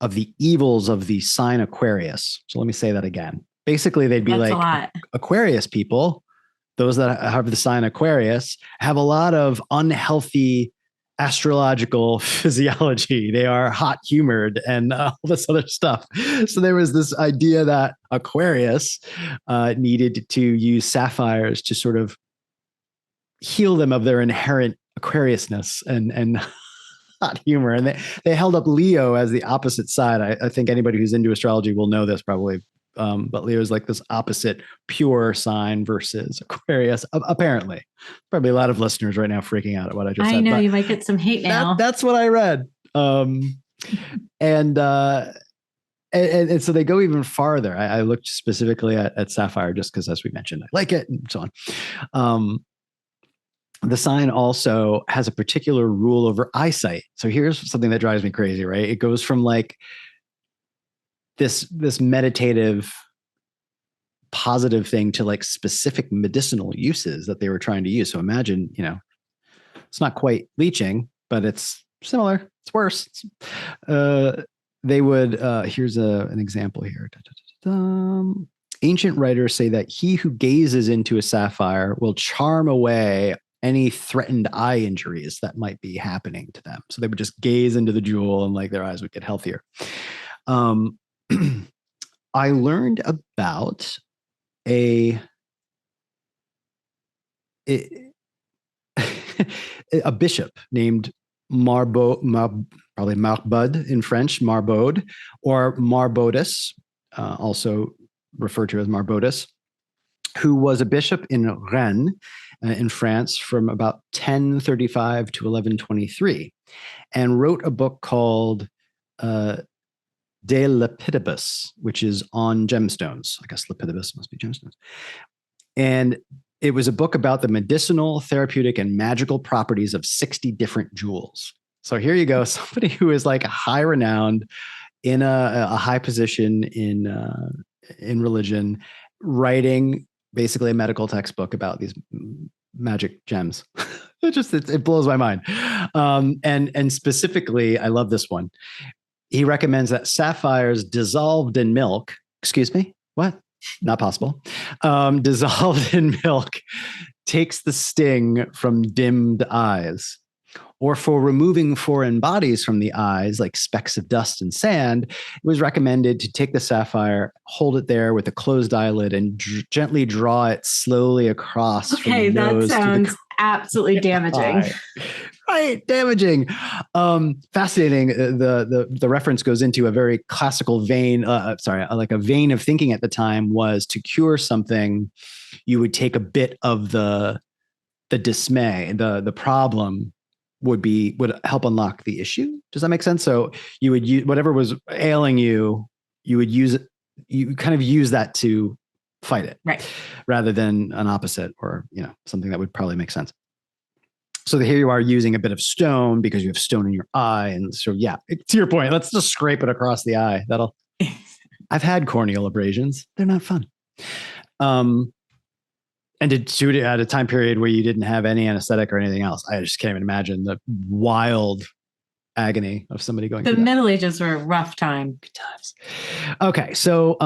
of the evils of the sign Aquarius. So let me say that again. Basically, they'd be like Aquarius people, those that have the sign Aquarius, have a lot of unhealthy astrological physiology. They are hot humored and all this other stuff. So there was this idea that Aquarius needed to use sapphires to sort of heal them of their inherent Aquariusness and hot humor. And they held up Leo as the opposite side. I think anybody who's into astrology will know this probably. But Leo is like this opposite pure sign versus Aquarius, apparently. Probably a lot of listeners right now freaking out at what I just said. I know, you might get some hate now. That's what I read. And so they go even farther. I looked specifically at sapphire just because, as we mentioned, I like it and so on. The sign also has a particular rule over eyesight. So here's something that drives me crazy, right? It goes from like this meditative positive thing to like specific medicinal uses that they were trying to use. So imagine, it's not quite leeching, but it's similar. It's worse. They would, here's an example here. Ancient writers say that he who gazes into a sapphire will charm away any threatened eye injuries that might be happening to them. So they would just gaze into the jewel and like their eyes would get healthier. I learned about a bishop named probably Marbod in French, Marbod, or Marbodus, also referred to as Marbodus, who was a bishop in Rennes in France from about 1035 to 1123, and wrote a book called De Lapidibus, which is on gemstones. I guess lapidibus must be gemstones. And it was a book about the medicinal, therapeutic, and magical properties of 60 different jewels. So here you go, somebody who is like high renowned in a high position in religion, writing basically a medical textbook about these magic gems. It blows my mind. And specifically, I love this one. He recommends that sapphires dissolved in milk. Excuse me? What? Not possible. Dissolved in milk takes the sting from dimmed eyes. Or for removing foreign bodies from the eyes, like specks of dust and sand, it was recommended to take the sapphire, hold it there with a closed eyelid, and gently draw it slowly across. Okay, that sounds absolutely damaging. Right, damaging. Fascinating. The reference goes into a very classical vein. Like a vein of thinking at the time was to cure something, you would take a bit of the dismay, the problem would help unlock the issue. Does that make sense? So you would use whatever was ailing you, you kind of use that to fight it, right? Rather than an opposite, or something that would probably make sense. So here you are using a bit of stone because you have stone in your eye. And so, yeah, to your point, let's just scrape it across the eye. I've had corneal abrasions. They're not fun. And to shoot it at a time period where you didn't have any anesthetic or anything else. I just can't even imagine the wild agony of somebody going through that. The Middle Ages were a rough time. Good times. Okay. So,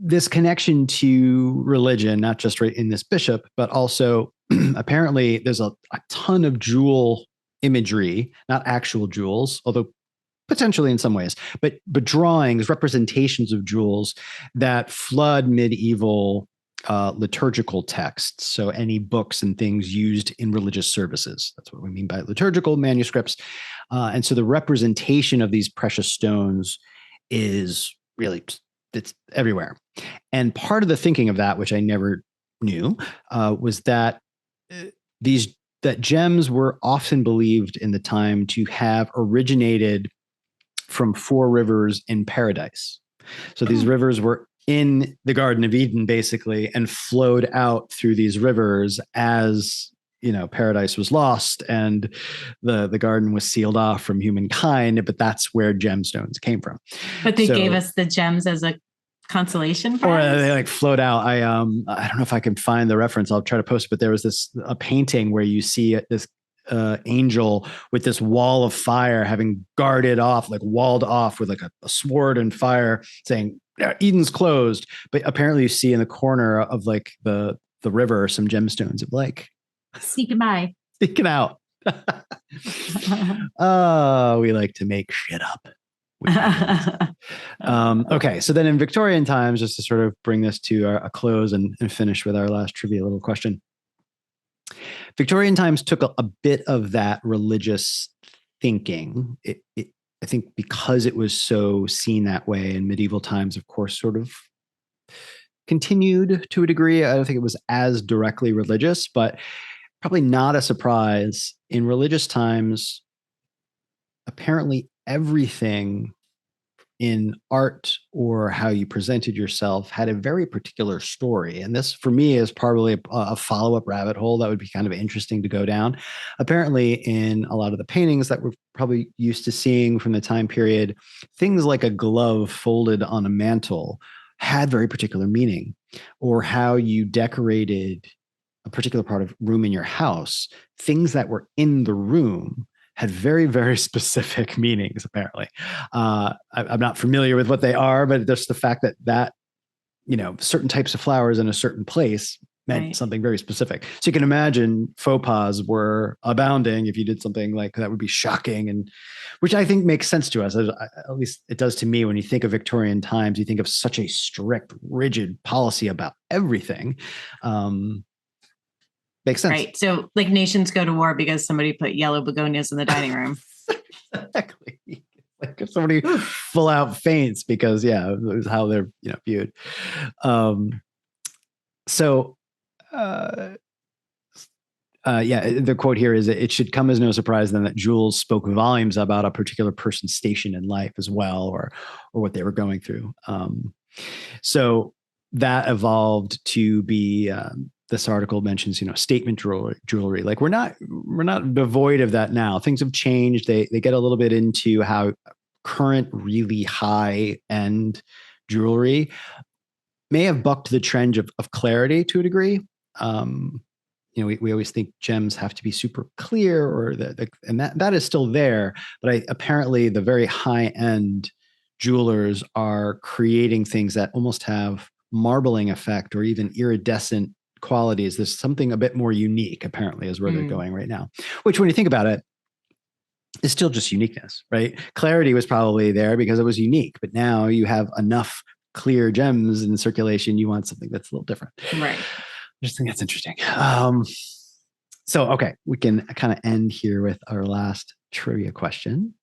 this connection to religion, not just right in this bishop, but also apparently there's a ton of jewel imagery, not actual jewels, although potentially in some ways, but drawings, representations of jewels that flood medieval liturgical texts. So any books and things used in religious services. That's what we mean by liturgical manuscripts. And so the representation of these precious stones is really, it's everywhere. And part of the thinking of that, which I never knew, was that that gems were often believed in the time to have originated from 4 rivers in paradise. So these rivers were in the Garden of Eden, basically, and flowed out through these rivers as, paradise was lost and the garden was sealed off from humankind, but that's where gemstones came from. But they gave us the gems as a consolation prize? Or they like float out. I don't know if I can find the reference. I'll try to post it, but there was a painting where you see this angel with this wall of fire having guarded off, like walled off with like a sword and fire, saying Eden's closed. But apparently you see in the corner of like the river some gemstones of like sneaking out. We like to make shit up. Okay, so then in Victorian times, just to sort of bring this to a close and finish with our last trivia little question. Victorian times took a bit of that religious thinking. I think because it was so seen that way in medieval times, of course, sort of continued to a degree. I don't think it was as directly religious, but probably not a surprise. In religious times, apparently everything in art or how you presented yourself had a very particular story. And this, for me, is probably a follow-up rabbit hole that would be kind of interesting to go down. Apparently, in a lot of the paintings that we're probably used to seeing from the time period, things like a glove folded on a mantle had very particular meaning, or how you decorated a particular part of room in your house, things that were in the room had very, very specific meanings, apparently. I'm not familiar with what they are, but just the fact that certain types of flowers in a certain place meant something very specific. So you can imagine faux pas were abounding if you did something like that would be shocking, and which I think makes sense to us. At least it does to me. When you think of Victorian times, you think of such a strict, rigid policy about everything. Makes sense. Right. So like nations go to war because somebody put yellow begonias in the dining room. Exactly. Like if somebody full out faints because it was how they're viewed. The quote here is, it should come as no surprise then that Jules spoke volumes about a particular person's station in life as well, or what they were going through. So that evolved to be, this article mentions, statement jewelry. Like we're not devoid of that now. Things have changed. They get a little bit into how current really high end jewelry may have bucked the trend of clarity to a degree. We always think gems have to be super clear, or and that is still there. But apparently the very high end jewelers are creating things that almost have marbling effect or even iridescent qualities. There's something a bit more unique, apparently, is where they're going right now, which when you think about it, is still just uniqueness, right? Clarity was probably there because it was unique, but now you have enough clear gems in circulation. You want something that's a little different. Right. I just think that's interesting. Okay, we can kind of end here with our last trivia question.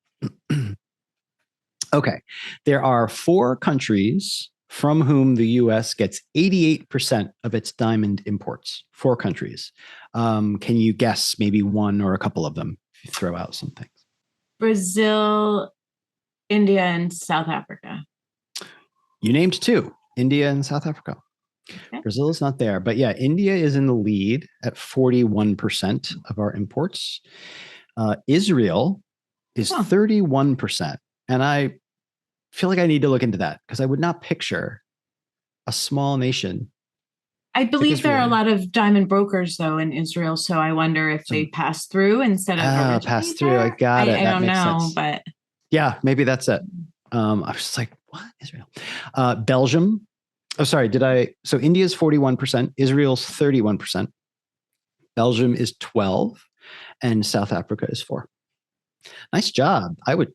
Okay, there are 4 countries from whom the U.S. gets 88% of its diamond imports. 4 countries. Can you guess maybe one or a couple of them if you throw out some things? Brazil, India, and South Africa. You named 2, India and South Africa. Okay. Brazil is not there, but India is in the lead at 41% of our imports. Israel is 31%. And I feel like I need to look into that because I would not picture a small nation. I believe there are a lot of diamond brokers though in Israel, so I wonder if they pass through instead of pass through. I got it. I don't know, but maybe that's it. I was just like, what? Israel, Belgium. Oh, sorry. So India's 41%, Israel's 31%, Belgium is 12%, and South Africa is 4%. Nice job. I would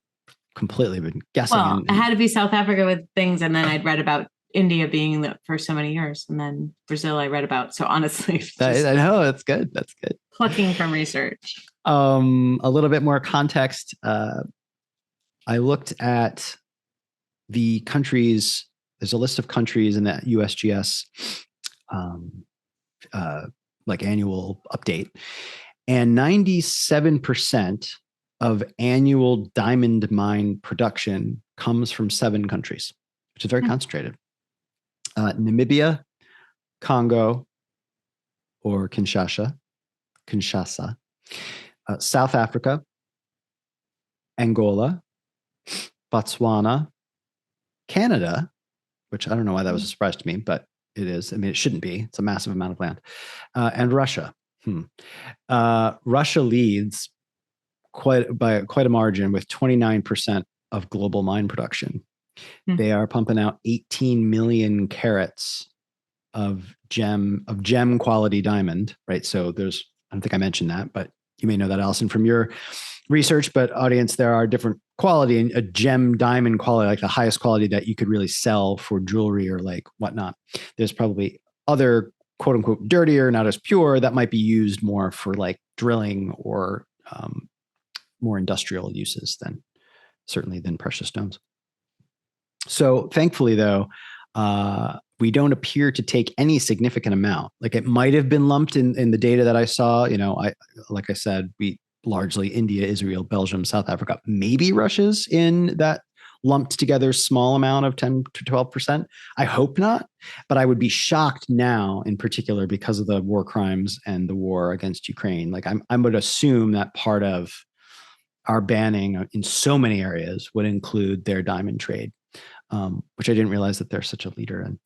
completely been guessing. Well, it had to be South Africa with things, and then I'd read about India being the for so many years, and then Brazil I read about. So honestly, I know that's good. That's good. Plucking from research. A little bit more context. I looked at the countries. There's a list of countries in that USGS like annual update, and 97% of annual diamond mine production comes from 7 countries, which is very concentrated. Namibia, Congo, or Kinshasa, South Africa, Angola, Botswana, Canada, which I don't know why that was a surprise to me, but it is. I mean, it shouldn't be. It's a massive amount of land. And Russia. Russia leads by quite a margin with 29% of global mine production. They are pumping out 18 million carats of gem quality diamond, right? So I don't think I mentioned that, but you may know that, Alison, from your research. But audience, there are different quality, and a gem diamond quality, like the highest quality that you could really sell for jewelry or like whatnot. There's probably other quote unquote dirtier, not as pure, that might be used more for like drilling or more industrial uses than precious stones. So thankfully, though, we don't appear to take any significant amount. Like it might have been lumped in the data that I saw. Like I said, we largely India, Israel, Belgium, South Africa, maybe Russia's in that lumped together small amount of 10 to 12%. I hope not, but I would be shocked now in particular because of the war crimes and the war against Ukraine. Like I would assume that part of our banning in so many areas would include their diamond trade, which I didn't realize that they're such a leader in.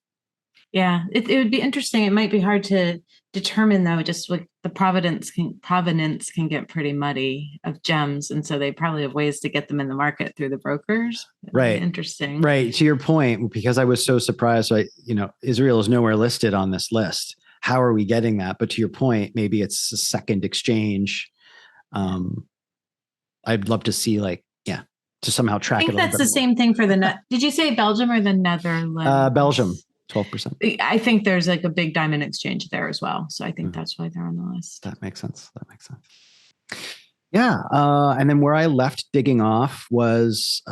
Yeah, it would be interesting. It might be hard to determine though, just with the provenance can get pretty muddy of gems. And so they probably have ways to get them in the market through the brokers. Right. Interesting. Right. To your point, because I was so surprised, Israel is nowhere listed on this list. How are we getting that? But to your point, maybe it's a second exchange. I'd love to see to somehow track it. I think that's the same thing for did you say Belgium or the Netherlands? Belgium. 12%. I think there's like a big diamond exchange there as well. So I think that's why they're on the list. That makes sense. Yeah. And then where I left digging off was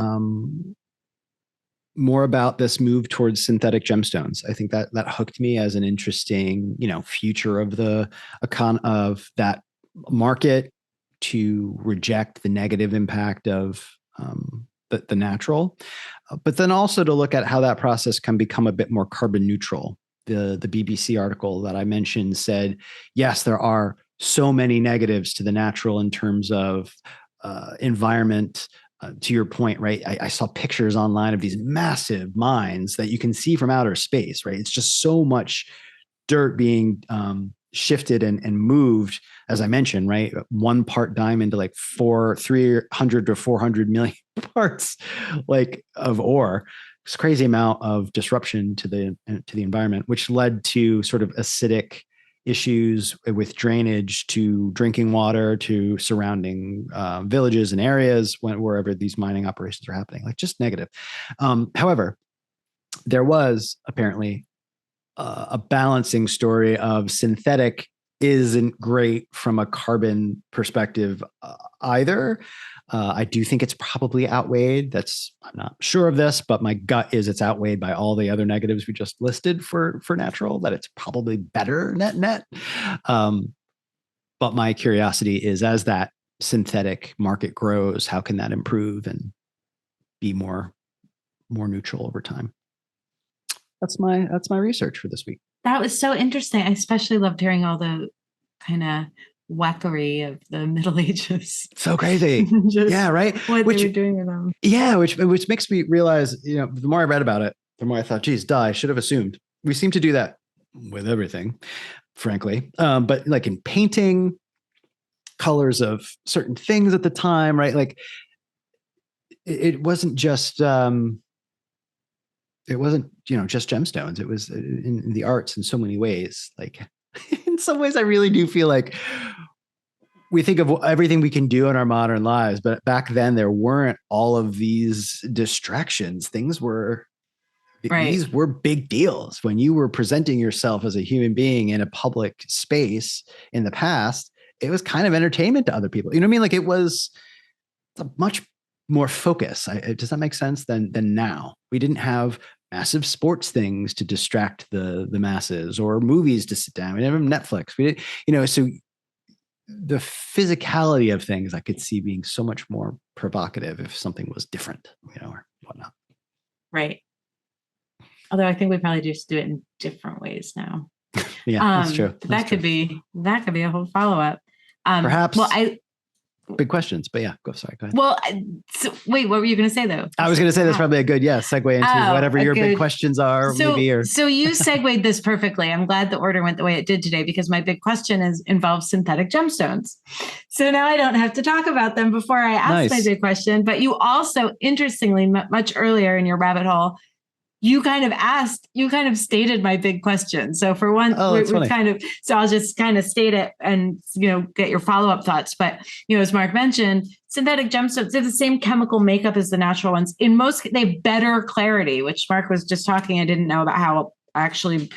more about this move towards synthetic gemstones. I think that hooked me as an interesting, future of of that market, to reject the negative impact of the natural, but then also to look at how that process can become a bit more carbon neutral. The BBC article that I mentioned said, yes, there are so many negatives to the natural in terms of environment. To your point, right? I saw pictures online of these massive mines that you can see from outer space, right? It's just so much dirt being shifted and moved, as I mentioned, right? 1 part diamond to 300 to 400 million parts of ore. It's a crazy amount of disruption to the environment, which led to sort of acidic issues with drainage to drinking water to surrounding villages and areas wherever these mining operations are happening, just negative. However, there was apparently a balancing story of synthetic isn't great from a carbon perspective either. I do think it's probably outweighed. I'm not sure of this, but my gut is it's outweighed by all the other negatives we just listed for natural, that it's probably better net. But my curiosity is, as that synthetic market grows, how can that improve and be more neutral over time? That's my research for this week. That was so interesting. I especially loved hearing all the kind of wackery of the Middle Ages. So crazy. Yeah, right. What they were doing with them. Yeah, which makes me realize, the more I read about it, the more I thought, geez, I should have assumed. We seem to do that with everything, frankly. But in painting, colors of certain things at the time, right? It wasn't just just gemstones. It was in the arts in so many ways. In some ways, I really do feel like we think of everything we can do in our modern lives, but back then there weren't all of these distractions. These were big deals. When you were presenting yourself as a human being in a public space in the past, it was kind of entertainment to other people. You know what I mean? It was a much more focus. Does that make sense? Than now. We didn't have massive sports things to distract the masses, or movies to sit down. We didn't have Netflix. We didn't, so the physicality of things I could see being so much more provocative if something was different, or whatnot. Right. Although I think we probably just do it in different ways now. Yeah, that's true. That could be a whole follow-up. Perhaps. Well, big questions, but yeah, go ahead. Well, wait, what were you going to say though? I was going to say that's probably a good, segue into whatever your big questions are. So you segued this perfectly. I'm glad the order went the way it did today, because my big question involves synthetic gemstones. So now I don't have to talk about them before I ask my big question. But you also, interestingly, much earlier in your rabbit hole, you kind of stated my big question. So for one, so I'll just kind of state it and, get your follow-up thoughts. But, as Mark mentioned, synthetic gemstones, they have the same chemical makeup as the natural ones. In most, they have better clarity, which Mark was just talking. I didn't know about how actually,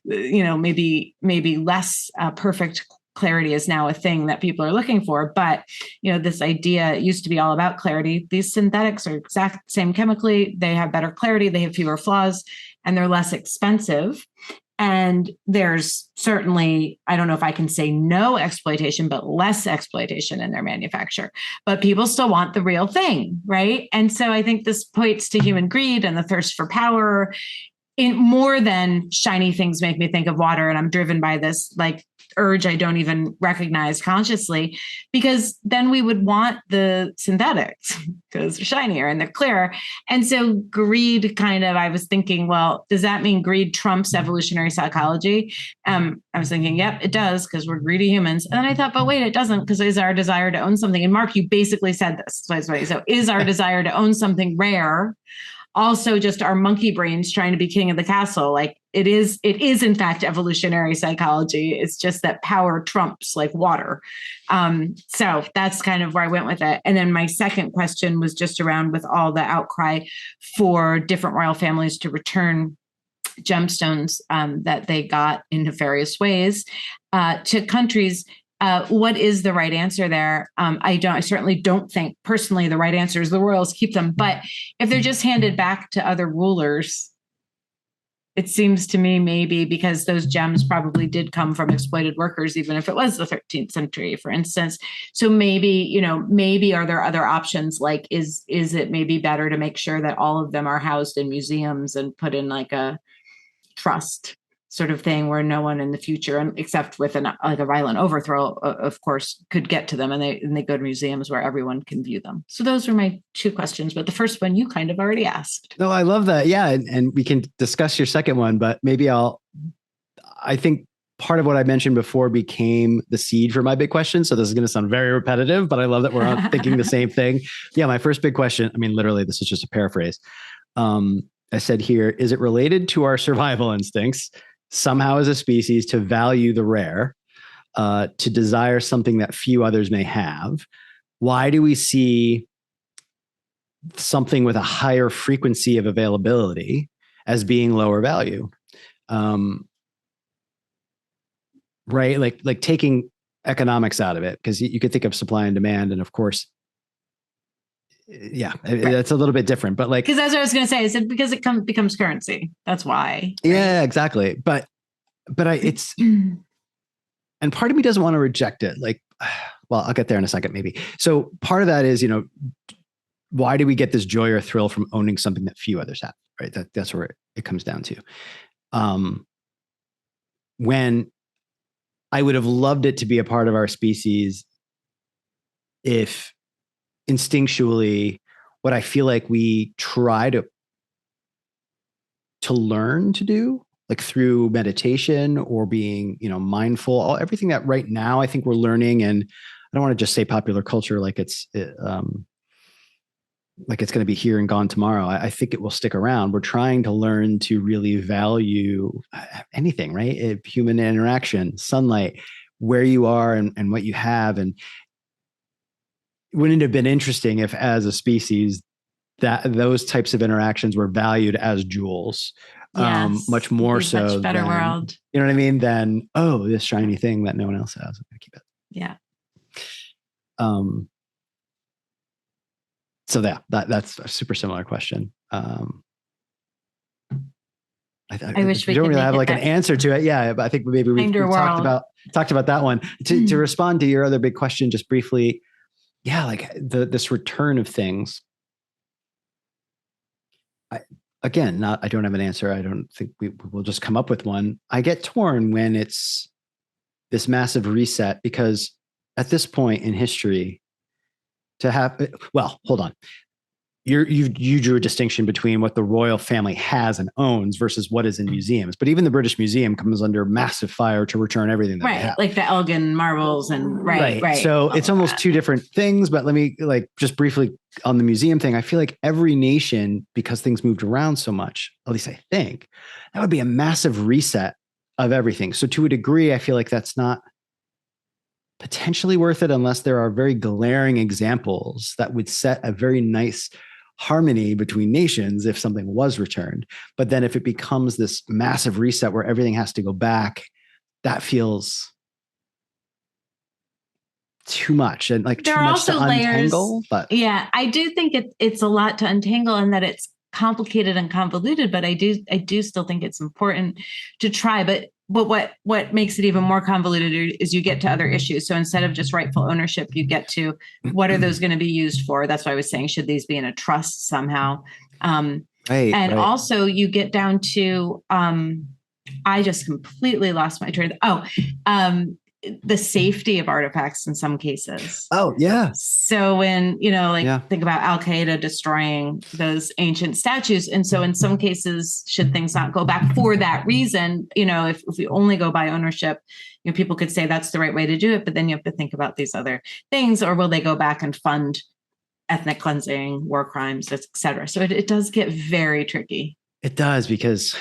maybe less perfect clarity is now a thing that people are looking for. But, this idea used to be all about clarity. These synthetics are exact same chemically. They have better clarity. They have fewer flaws, and they're less expensive. And there's certainly, I don't know if I can say no exploitation, but less exploitation in their manufacture. But people still want the real thing, right? And so I think this points to human greed and the thirst for power in more than shiny things make me think of water. And I'm driven by this like urge I don't even recognize consciously, because then we would want the synthetics because they're shinier and they're clearer. And so greed kind of, I was thinking, well, does that mean greed trumps evolutionary psychology? I was thinking, yep, it does, because we're greedy humans. And then I thought, but wait, it doesn't, because is our desire to own something. And Mark, you basically said this. So is our desire to own something rare also just our monkey brains trying to be king of the castle? Like it is in fact evolutionary psychology. It's just that power trumps like water. So that's kind of where I went with it. And then my second question was just around with all the outcry for different royal families to return gemstones that they got in nefarious ways to countries. What is the right answer there? I certainly don't think personally the right answer is the royals keep them. But if they're just handed back to other rulers, it seems to me maybe because those gems probably did come from exploited workers, even if it was the 13th century, for instance. So maybe are there other options? Like, is it maybe better to make sure that all of them are housed in museums and put in like a trust sort of thing where no one in the future, except with like a violent overthrow, of course, could get to them, and they go to museums where everyone can view them. So those are my two questions, but the first one you kind of already asked. No, I love that. Yeah. And we can discuss your second one, but maybe I think part of what I mentioned before became the seed for my big question. So this is going to sound very repetitive, but I love that we're thinking the same thing. Yeah. My first big question, I mean, literally, this is just a paraphrase. I said here, is it related to our survival instincts somehow as a species to value the rare, to desire something that few others may have? Why do we see something with a higher frequency of availability as being lower value? Right? Like taking economics out of it, because you could think of supply and demand, and of course, yeah, right. That's a little bit different, but like, because that's what I was going to say. I said, because it becomes currency. That's why. Right? Yeah, exactly. But it's, and part of me doesn't want to reject it. Like, well, I'll get there in a second, maybe. So part of that is, why do we get this joy or thrill from owning something that few others have? Right. That's where it comes down to. When I would have loved it to be a part of our species if instinctually what I feel like we try to learn to do, like through meditation or being, mindful, everything that right now I think we're learning. And I don't want to just say popular culture like it's going to be here and gone tomorrow. I think it will stick around. We're trying to learn to really value anything, right? Human interaction, sunlight, where you are and what you have. And wouldn't it have been interesting if as a species that those types of interactions were valued as jewels? Yes, much more so. Much better than, world. You know what I mean? Than, oh, this shiny thing that no one else has. I'm going to keep it. Yeah. So that's a super similar question. I wish we don't really have like an answer to it. Yeah, but I think maybe we talked about that one. To respond to your other big question, just briefly. Yeah, like this return of things. I don't have an answer. I don't think we will just come up with one. I get torn when it's this massive reset, because at this point in history, hold on. You drew a distinction between what the royal family has and owns versus what is in museums. But even the British Museum comes under massive fire to return everything that they have. Like the Elgin marbles and right. So it's almost two different things. But let me just briefly on the museum thing. I feel like every nation, because things moved around so much, at least I think, that would be a massive reset of everything. So to a degree, I feel like that's not potentially worth it unless there are very glaring examples that would set a very nice harmony between nations if something was returned. But then if it becomes this massive reset where everything has to go back, that feels too much, and like there too much to untangle. But yeah, I do think it's a lot to untangle, and that it's complicated and convoluted, but I do still think it's important to try. But what makes it even more convoluted is you get to other issues. So instead of just rightful ownership, you get to what are those going to be used for? That's why I was saying, should these be in a trust somehow? Right. Also you get down to, I just completely lost my train. The safety of artifacts in some cases. Oh, yeah. So when, think about Al-Qaeda destroying those ancient statues. And so in some cases, should things not go back for that reason? If we only go by ownership, people could say that's the right way to do it, but then you have to think about these other things, or will they go back and fund ethnic cleansing, war crimes, et cetera? So it does get very tricky. It does, because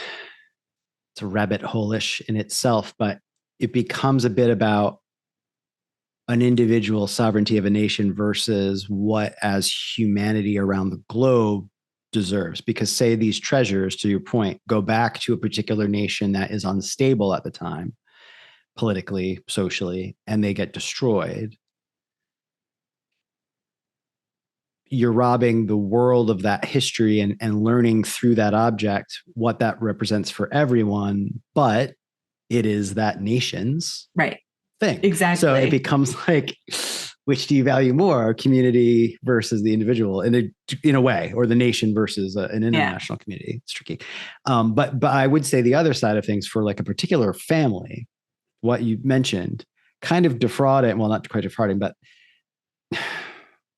it's a rabbit hole-ish in itself, but it becomes a bit about an individual sovereignty of a nation versus what as humanity around the globe deserves. Because say these treasures, to your point, go back to a particular nation that is unstable at the time, politically, socially, and they get destroyed, you're robbing the world of that history and learning through that object what that represents for everyone, but it is that nation's thing. Exactly. So it becomes like, which do you value more, community versus the individual in a way, or the nation versus an international community? It's tricky. But I would say the other side of things for like a particular family, what you mentioned, kind of defrauding, well, not quite defrauding, but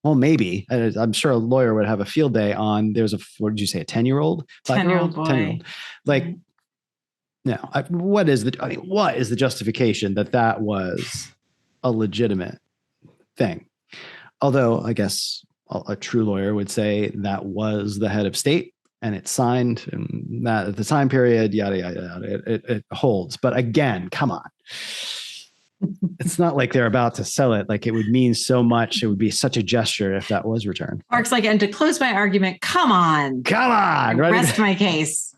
well, maybe. I'm sure a lawyer would have a field day on, what did you say, a 10-year-old? 10-year-old boy. 10-year-old. Like, no, what is the justification that was a legitimate thing? Although I guess a true lawyer would say that was the head of state and it's signed, and that at the time period, yada, yada, yada, it holds. But again, come on. It's not like they're about to sell it. Like, it would mean so much. It would be such a gesture if that was returned. Mark's like, and to close my argument, come on. Rest my case.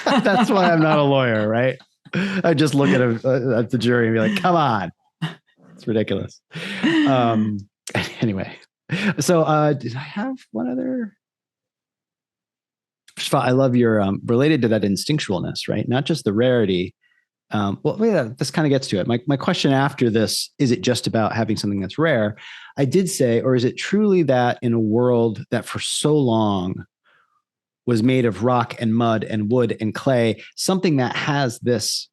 That's why I'm not a lawyer, right? I just look at the jury and be like, come on. It's ridiculous. Anyway, so did I have one other? First of all, I love your related to that instinctualness, right? Not just the rarity. This kind of gets to it. My question after this, is it just about having something that's rare? I did say, or is it truly that in a world that for so long was made of rock and mud and wood and clay, something that has this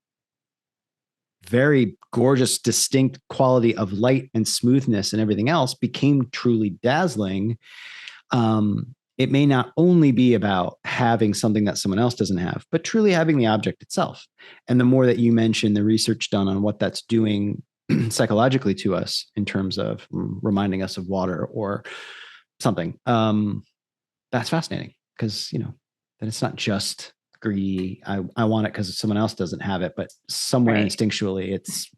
very gorgeous, distinct quality of light and smoothness and everything else became truly dazzling? It may not only be about having something that someone else doesn't have, but truly having the object itself. And the more that you mention the research done on what that's doing psychologically to us in terms of reminding us of water or something, that's fascinating, because, then it's not just greedy. I want it because someone else doesn't have it, but somewhere instinctually it's.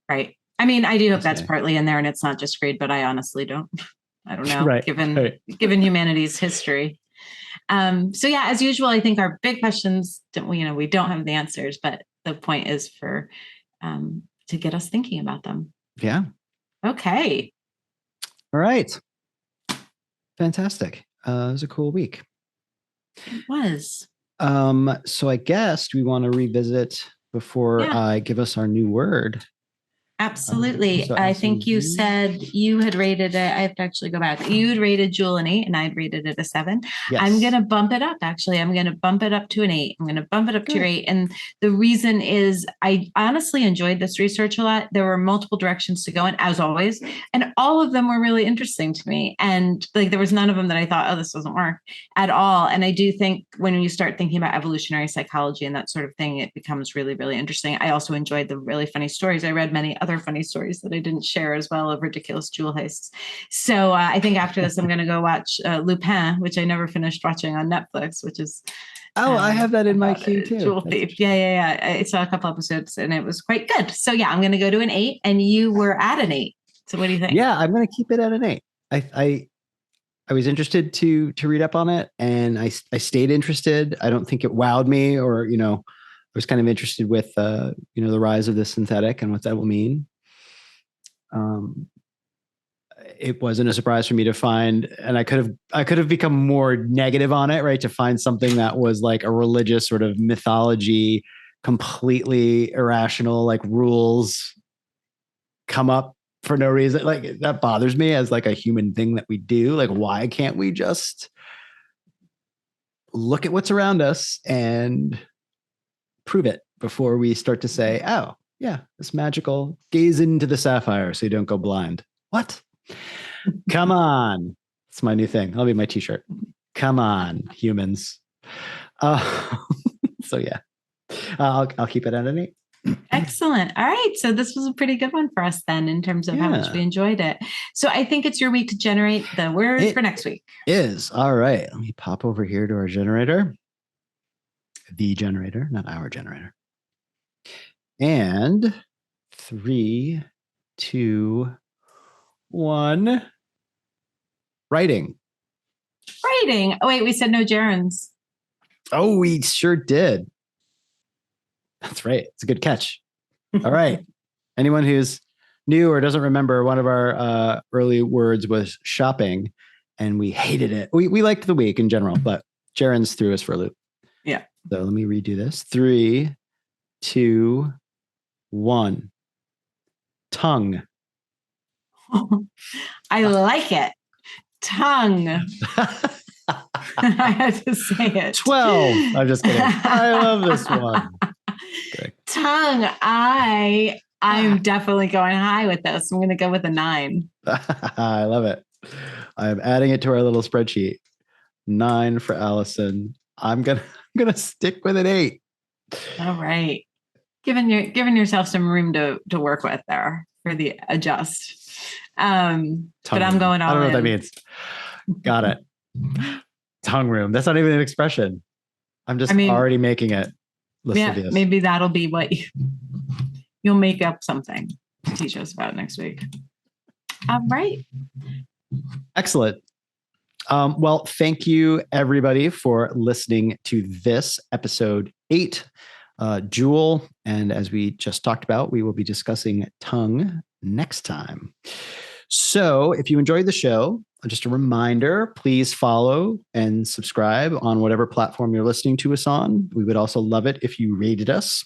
Right. I mean, I do hope that's partly in there and it's not just greed, but I honestly don't. I don't know, given humanity's history. So yeah, as usual, I think our big questions, we don't have the answers, but the point is to get us thinking about them. Yeah. Okay. All right. Fantastic. It was a cool week. It was. So I guess we want to revisit before I give us our new word. Absolutely. So I think you said you had rated it. I have to actually go back. You had rated Jewel an 8 and I'd rated it a 7. Yes. I'm going to bump it up. Actually, I'm going to bump it up to an 8. I'm going to bump it up to 8. And the reason is I honestly enjoyed this research a lot. There were multiple directions to go in, as always, and all of them were really interesting to me. And like, there was none of them that I thought, oh, this doesn't work at all. And I do think when you start thinking about evolutionary psychology and that sort of thing, it becomes really, really interesting. I also enjoyed the really funny stories. I read many other funny stories that I didn't share as well of ridiculous jewel heists. So I think after this, I'm going to go watch Lupin, which I never finished watching on Netflix, which is. I have that in my queue too. Jewel thief. Yeah. I saw a couple episodes and it was quite good. So yeah, I'm going to go to an 8 and you were at an 8. So what do you think? Yeah, I'm going to keep it at an 8. I was interested to read up on it and I stayed interested. I don't think it wowed me or, I was kind of interested with, the rise of the synthetic and what that will mean. it wasn't a surprise for me to find, and I could have become more negative on it, right? To find something that was like a religious sort of mythology, completely irrational, like rules come up for no reason. Like that bothers me as like a human thing that we do. Like, why can't we just look at what's around us and prove it before we start to say, oh, yeah, it's magical. Gaze into the sapphire so you don't go blind. What? Come on. It's my new thing. I'll be my t-shirt. Come on, humans. So yeah, I'll keep it at an 8. Excellent. All right. So this was a pretty good one for us then in terms of how much we enjoyed it. So I think it's your week to generate the word for next week. Is. All right. Let me pop over here to our generator. The generator, not our generator. And 3, 2, 1. Writing. Oh, wait, we said no gerunds. Oh, we sure did. That's right. It's a good catch. All right. Anyone who's new or doesn't remember, one of our early words was shopping, and we hated it. We liked the week in general, but gerunds threw us for a loop. Yeah. So let me redo this. 3, 2, 1. Tongue. I like it. Tongue. I had to say it. 12. I'm just kidding. I love this one. Okay. Tongue. I'm definitely going high with this. I'm going to go with a 9. I love it. I'm adding it to our little spreadsheet. 9 for Alison. I'm gonna stick with an 8. All right. Giving yourself some room to work with there for the adjust. But I'm going all in. I don't know what that means. Got it. Tongue room. That's not even an expression. I'm just already making it. Yeah, maybe that'll be what you'll make up something to teach us about next week. All right. Excellent. Well, thank you everybody for listening to this episode 8, Jewel. And as we just talked about, we will be discussing tongue next time. So if you enjoyed the show, just a reminder, please follow and subscribe on whatever platform you're listening to us on. We would also love it if you rated us.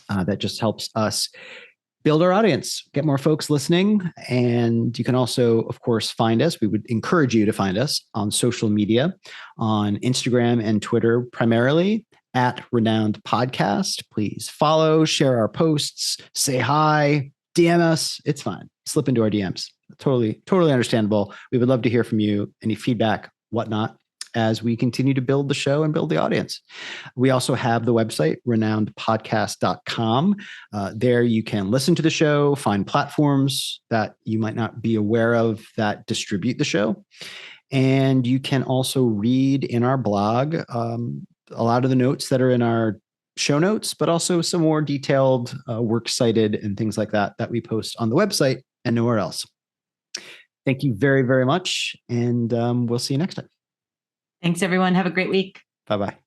That just helps us build our audience, get more folks listening. And you can also, of course, find us. We would encourage you to find us on social media, on Instagram and Twitter, primarily at ReNouned Podcast. Please follow, share our posts, say hi, DM us. It's fine. Slip into our DMs. Totally understandable. We would love to hear from you, any feedback, whatnot, as we continue to build the show and build the audience. We also have the website, renownedpodcast.com. There you can listen to the show, find platforms that you might not be aware of that distribute the show. And you can also read in our blog a lot of the notes that are in our show notes, but also some more detailed works cited and things like that we post on the website and nowhere else. Thank you very, very much. And we'll see you next time. Thanks, everyone. Have a great week. Bye-bye.